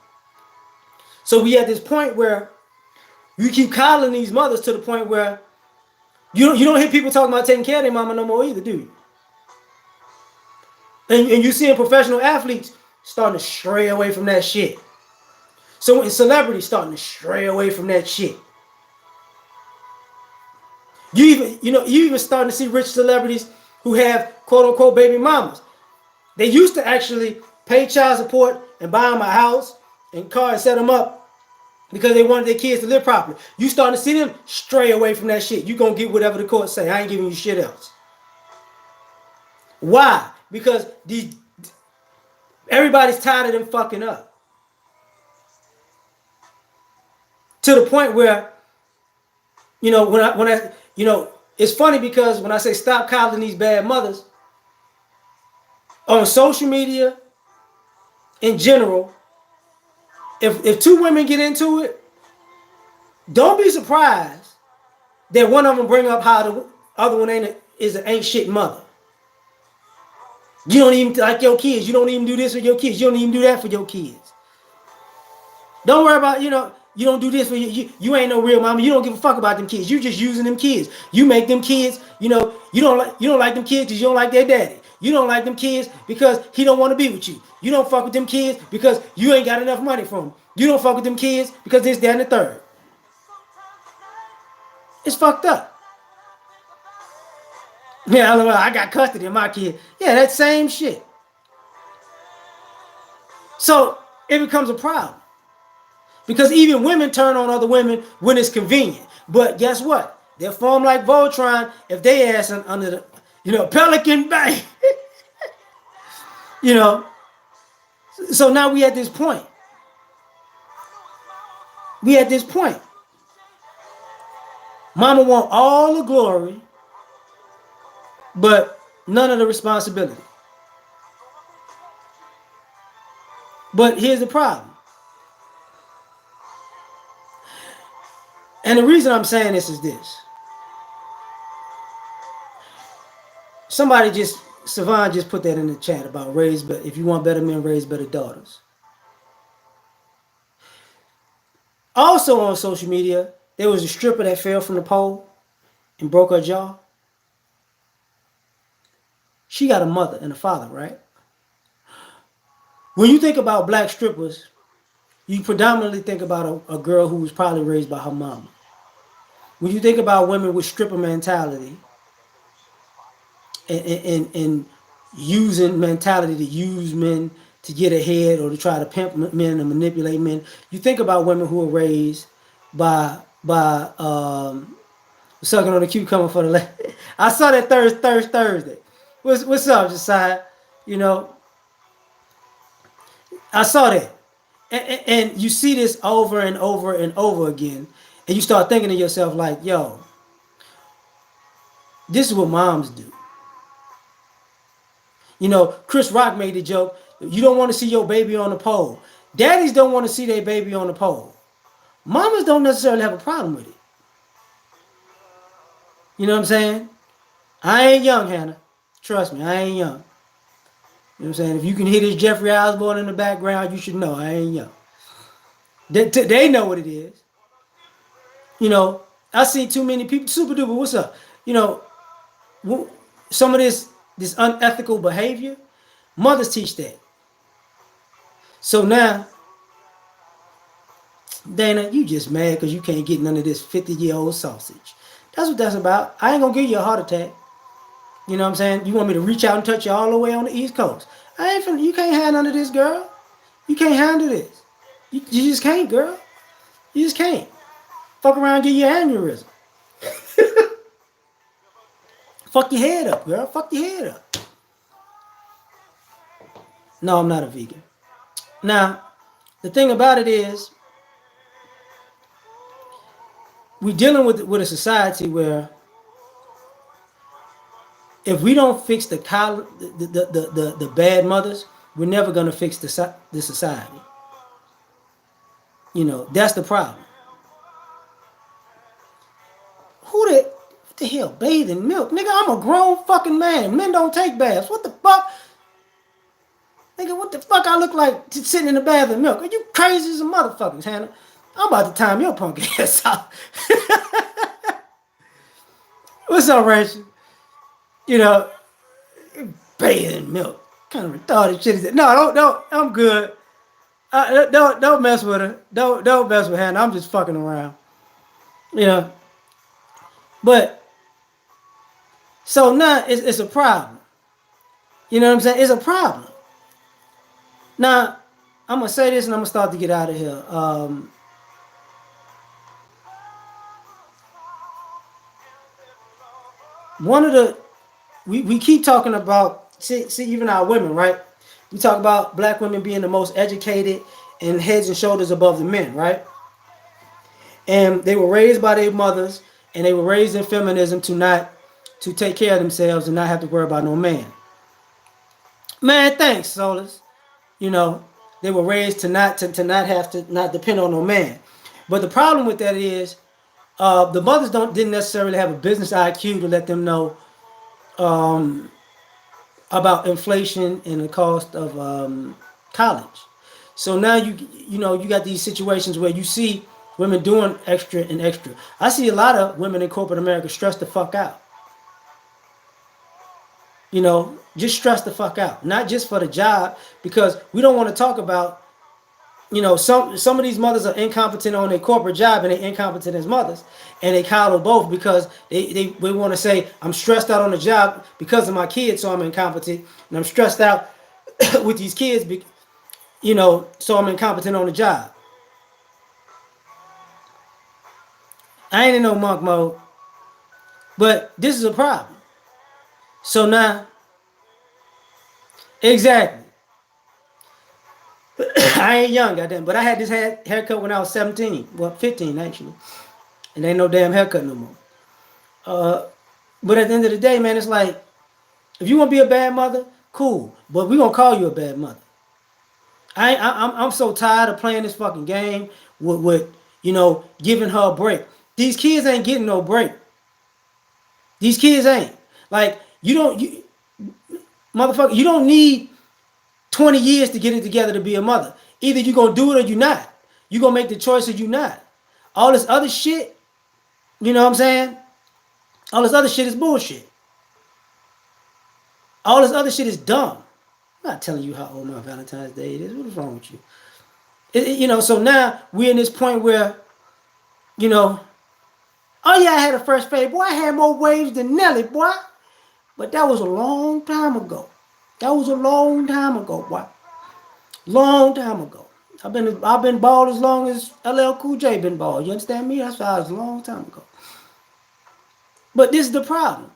So we at this point where you keep coddling these mothers to the point where you don't hear people talking about taking care of their mama no more either, do you? And you seeing professional athletes starting to stray away from that shit. So in celebrities starting to stray away from that shit. You even starting to see rich celebrities who have quote unquote baby mamas. They used to actually pay child support and buy them a house and car and set them up because they wanted their kids to live properly. You starting to see them stray away from that shit. You gonna get whatever the court say. I ain't giving you shit else. Why? Because everybody's tired of them fucking up. To the point where, it's funny because when I say stop coddling these bad mothers, on social media in general, if two women get into it, don't be surprised that one of them bring up how the other one ain't shit mother. You don't even like your kids. You don't even do this for your kids. You don't even do that for your kids. Don't worry about, you don't do this for you ain't no real mama. You don't give a fuck about them kids. You just using them kids. You make them kids, you don't like them kids because you don't like their daddy. You don't like them kids because he don't want to be with you. You don't fuck with them kids because you ain't got enough money for them. You don't fuck with them kids because this, that, and the third. It's fucked up. Yeah, I got custody of my kid. Yeah, that same shit. So it becomes a problem. Because even women turn on other women when it's convenient. But guess what? They'll form like Voltron if they ass under the, Pelican Bay. you know. So now we at this point. We at this point. Mama want all the glory, but none of the responsibility. But here's the problem. And the reason I'm saying this is this. Somebody just Savon just put that in the chat about raise, but if you want better men, raise better daughters. Also on social media, there was a stripper that fell from the pole and broke her jaw. She got a mother and a father, right? When you think about black strippers, you predominantly think about a girl who was probably raised by her mama. When you think about women with stripper mentality and using mentality to use men to get ahead or to try to pimp men and manipulate men, you think about women who are raised by sucking on the cucumber for the leg. I saw that Thursday. What's up, Josiah? You know, I saw that. And you see this over and over and over again. And you start thinking to yourself, like, yo, this is what moms do. You know, Chris Rock made the joke, you don't want to see your baby on the pole. Daddies don't want to see their baby on the pole. Mamas don't necessarily have a problem with it. You know what I'm saying? I ain't young, Hannah. Trust me, I ain't young. You know what I'm saying? If you can hear this Jeffrey Osborne in the background, you should know I ain't young. They know what it is. You know, I see too many people. Super duper, what's up? You know, some of this unethical behavior, mothers teach that. So now, Dana, you just mad because you can't get none of this 50-year-old sausage. That's what that's about. I ain't gonna give you a heart attack. You know what I'm saying? You want me to reach out and touch you all the way on the East Coast. I ain't finna, you can't have none of this, girl. You can't handle this. You just can't, girl. You just can't. Fuck around and get your aneurysm. Fuck your head up, girl. Fuck your head up. No, I'm not a vegan. Now, the thing about it is, we're dealing with a society where if we don't fix the bad mothers, we're never gonna fix the society. You know, that's the problem. What the hell, bathing milk? Nigga, I'm a grown fucking man. Men don't take baths. What the fuck? Nigga, what the fuck I look like sitting in the bath in milk? Are you crazy as a motherfucker, Hannah? I'm about to time your punk ass out. What's up, Rachel? You know, bathing milk. What kind of retarded shit is that? No, don't. I'm good. Don't mess with her. Don't mess with Hannah. I'm just fucking around. You know, but so now it's a problem. You know what I'm saying? It's a problem. Now I'm gonna say this and I'm gonna start to get out of here. One of the we keep talking about see even our women, right? We talk about black women being the most educated and heads and shoulders above the men, right? And they were raised by their mothers and they were raised in feminism to take care of themselves and not have to worry about no man. Man, thanks, Solus. You know, they were raised to not have to not depend on no man. But the problem with that is the mothers didn't necessarily have a business IQ to let them know about inflation and the cost of college. So now you know you got these situations where you see women doing extra and extra. I see a lot of women in corporate America stressed the fuck out. You know, just stress the fuck out. Not just for the job, because we don't want to talk about, you know, some of these mothers are incompetent on their corporate job and they're incompetent as mothers. And they coddle both because they want to say, I'm stressed out on the job because of my kids, so I'm incompetent. And I'm stressed out with these kids, you know, so I'm incompetent on the job. I ain't in no monk mode, but this is a problem. So now, exactly. I ain't young, goddamn, but I had this haircut when I was 17. Well, 15 actually. And ain't no damn haircut no more. But at the end of the day, man, it's like, if you want to be a bad mother, cool. But we gonna call you a bad mother. I'm so tired of playing this fucking game with you know giving her a break. These kids ain't getting no break. These kids ain't like you don't you. Motherfucker, you don't need 20 years to get it together to be a mother. Either you're going to do it or you're not. You're going to make the choice or you're not. All this other shit, you know what I'm saying? All this other shit is bullshit. All this other shit is dumb. I'm not telling you how old my Valentine's Day is. What is wrong with you? So now we're in this point where, you know, oh yeah, I had a first fade. Boy, I had more waves than Nelly, boy. But that was a long time ago. That was a long time ago, boy. Long time ago. I've been bald as long as LL Cool J been bald. You understand me? That's why it was a long time ago. But this is the problem.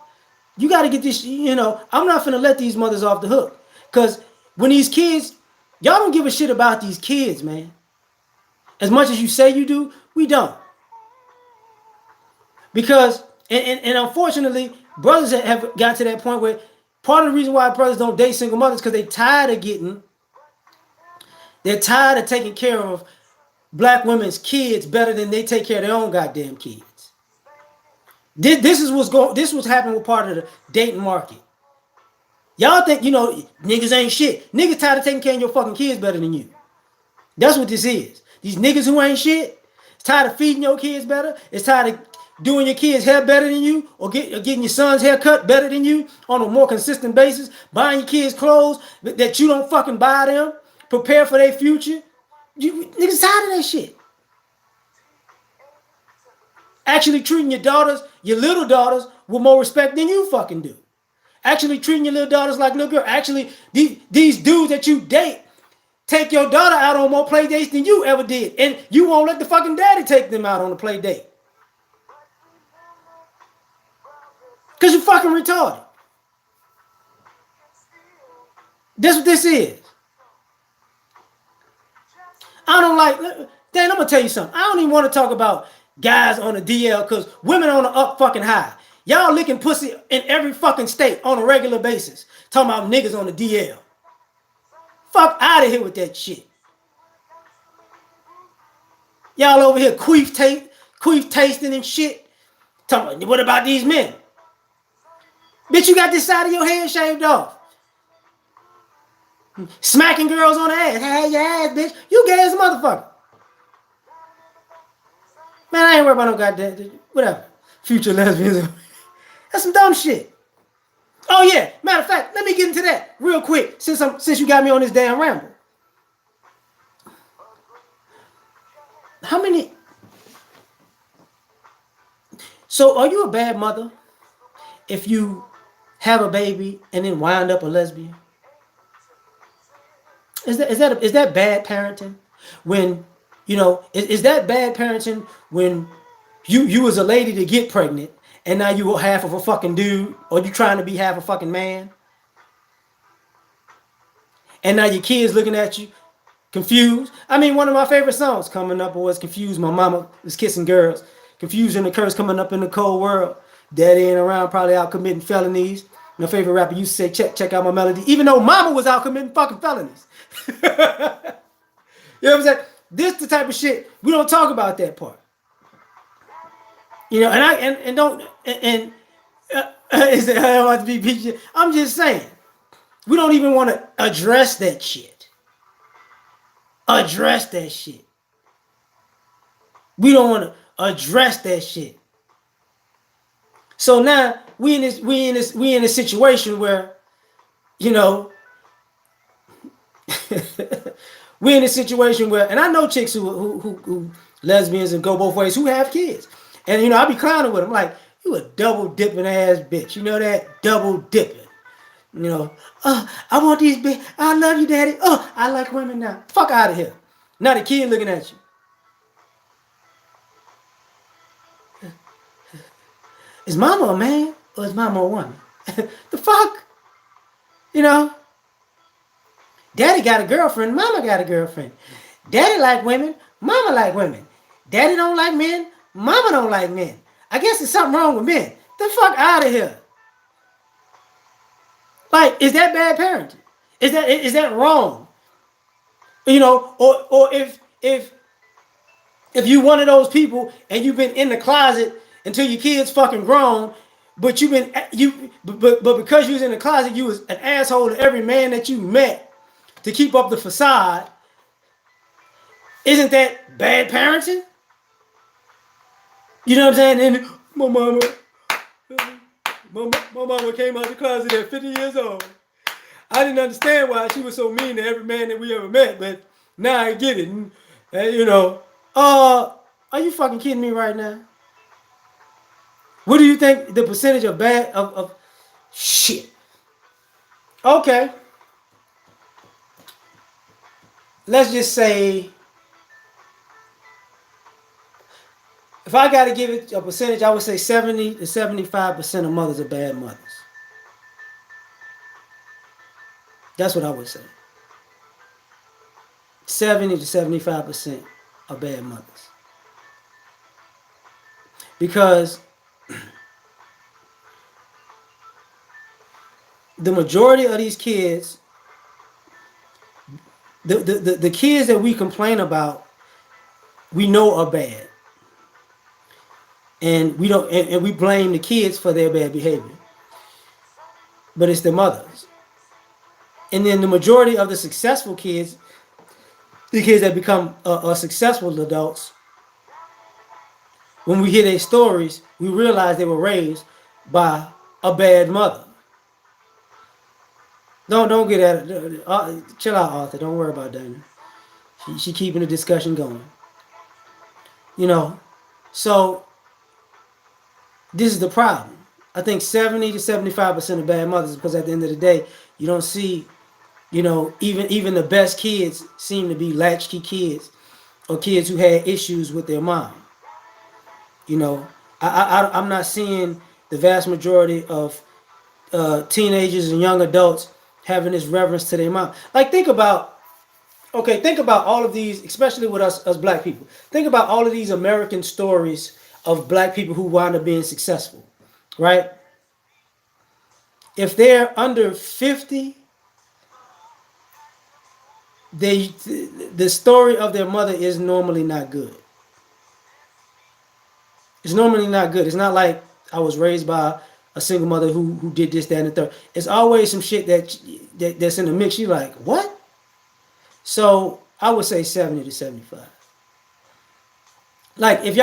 You got to get this. I'm not finna let these mothers off the hook, cause when these kids, y'all don't give a shit about these kids, man. As much as you say you do, we don't. Because and unfortunately, brothers have got to that point where part of the reason why brothers don't date single mothers because they're tired of taking care of black women's kids better than they take care of their own goddamn kids. This was happening with part of the dating market. Y'all think niggas ain't shit. Niggas tired of taking care of your fucking kids better than you. That's what this is. These niggas who ain't shit, it's tired of feeding your kids better. It's tired of doing your kids' hair better than you, or getting your son's hair cut better than you on a more consistent basis. Buying your kids clothes that you don't fucking buy them. Prepare for their future. You niggas tired of that shit. Actually treating your little daughters, with more respect than you fucking do. Actually treating your little daughters like little girl. Actually, these dudes that you date take your daughter out on more play dates than you ever did. And you won't let the fucking daddy take them out on a play date. Because you fucking retarded. That's what this is. I don't like, Dan, I'm going to tell you something. I don't even want to talk about guys on the DL because women on the up fucking high. Y'all licking pussy in every fucking state on a regular basis. Talking about niggas on the DL. Fuck out of here with that shit. Y'all over here queef tasting and shit. Talking about, what about these men? Bitch, you got this side of your head shaved off. Smacking girls on the ass. Hey, your ass, bitch. You gay as a motherfucker. Man, I ain't worried about no goddamn, whatever. Future lesbians. That's some dumb shit. Oh yeah, matter of fact, let me get into that real quick since you got me on this damn ramble. How many? So are you a bad mother if you have a baby and then wind up a lesbian? Is that bad parenting? When is that bad parenting when you was a lady to get pregnant and now you half of a fucking dude, or you trying to be half a fucking man, and now your kids looking at you confused. I mean, one of my favorite songs coming up was "Confused." My mama is kissing girls. Confused and the curse coming up in the cold world. Daddy ain't around, probably out committing felonies. My favorite rapper used to say, check out my melody, even though mama was out committing fucking felonies. You know what I'm saying? This the type of shit we don't talk about that part. And don't is it, I don't want to be PG. I'm just saying we don't even want to address that shit. Address that shit. We don't want to address that shit. So now we in a situation where, you know, we're in a situation where, and I know chicks who lesbians and go both ways who have kids, and I be clowning with them like, you a double dipping ass bitch, you know that, double dipping. I want these bitch. I love you, daddy. I like women now. Fuck out of here. Now the kid looking at you. Is mama a man or is mama a woman? The fuck? Daddy got a girlfriend, mama got a girlfriend. Daddy like women, mama like women. Daddy don't like men, mama don't like men. I guess there's something wrong with men. The fuck out of here. Like, is that bad parenting? Is that wrong? Or if you one of those people and you've been in the closet until your kids fucking grown, but but because you was in the closet, you was an asshole to every man that you met to keep up the facade. Isn't that bad parenting? You know what I'm saying? And my mama, my mama came out the closet at 50 years old. I didn't understand why she was so mean to every man that we ever met, but now I get it. And, you know, are you fucking kidding me right now? What do you think the percentage of of shit? Okay, let's just say if I got to give it a percentage, I would say 70 to 75% of mothers are bad mothers. That's what I would say. 70 to 75% are bad mothers because the majority of these kids, the kids that we complain about, we know are bad, and we don't, and we blame the kids for their bad behavior, but it's the mothers. And then the majority of the successful kids, the kids that become successful adults, when we hear their stories, we realize they were raised by a bad mother. Don't get at it. Chill out, Arthur. Don't worry about that. She keeping the discussion going. You know, so this is the problem. I think 70 to 75% of bad mothers because at the end of the day, you don't see, even the best kids seem to be latchkey kids or kids who had issues with their mom. You know, I'm not seeing the vast majority of teenagers and young adults having this reverence to their mom. Like think about all of these, especially with us black people. Think about all of these American stories of black people who wind up being successful, right? If they're under 50, they the story of their mother is normally not good. It's normally not good. It's not like I was raised by a single mother who did this, that, and the third. It's always some shit that's in the mix. You're like, what? So I would say 70 to 75. Like if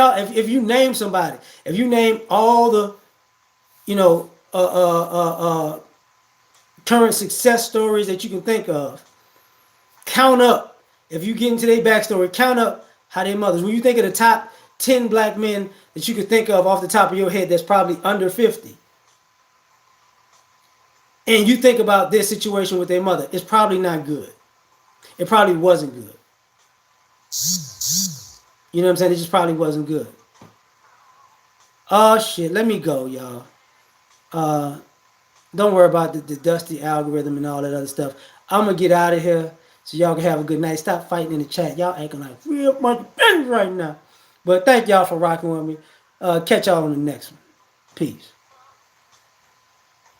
you name somebody, if you name all the you know current success stories that you can think of, count up. If you get into their backstory, count up how their mothers. When you think of the top 10 black men that you could think of off the top of your head, that's probably under 50, and you think about their situation with their mother, it's probably not good. It probably wasn't good. You know what I'm saying? It just probably wasn't good. Oh shit, let me go, y'all. Uh, don't worry about the dusty algorithm and all that other stuff. I'm gonna get out of here so y'all can have a good night. Stop fighting in the chat. Y'all acting like real monkey right now. But thank y'all for rocking with me. Catch y'all on the next one. Peace.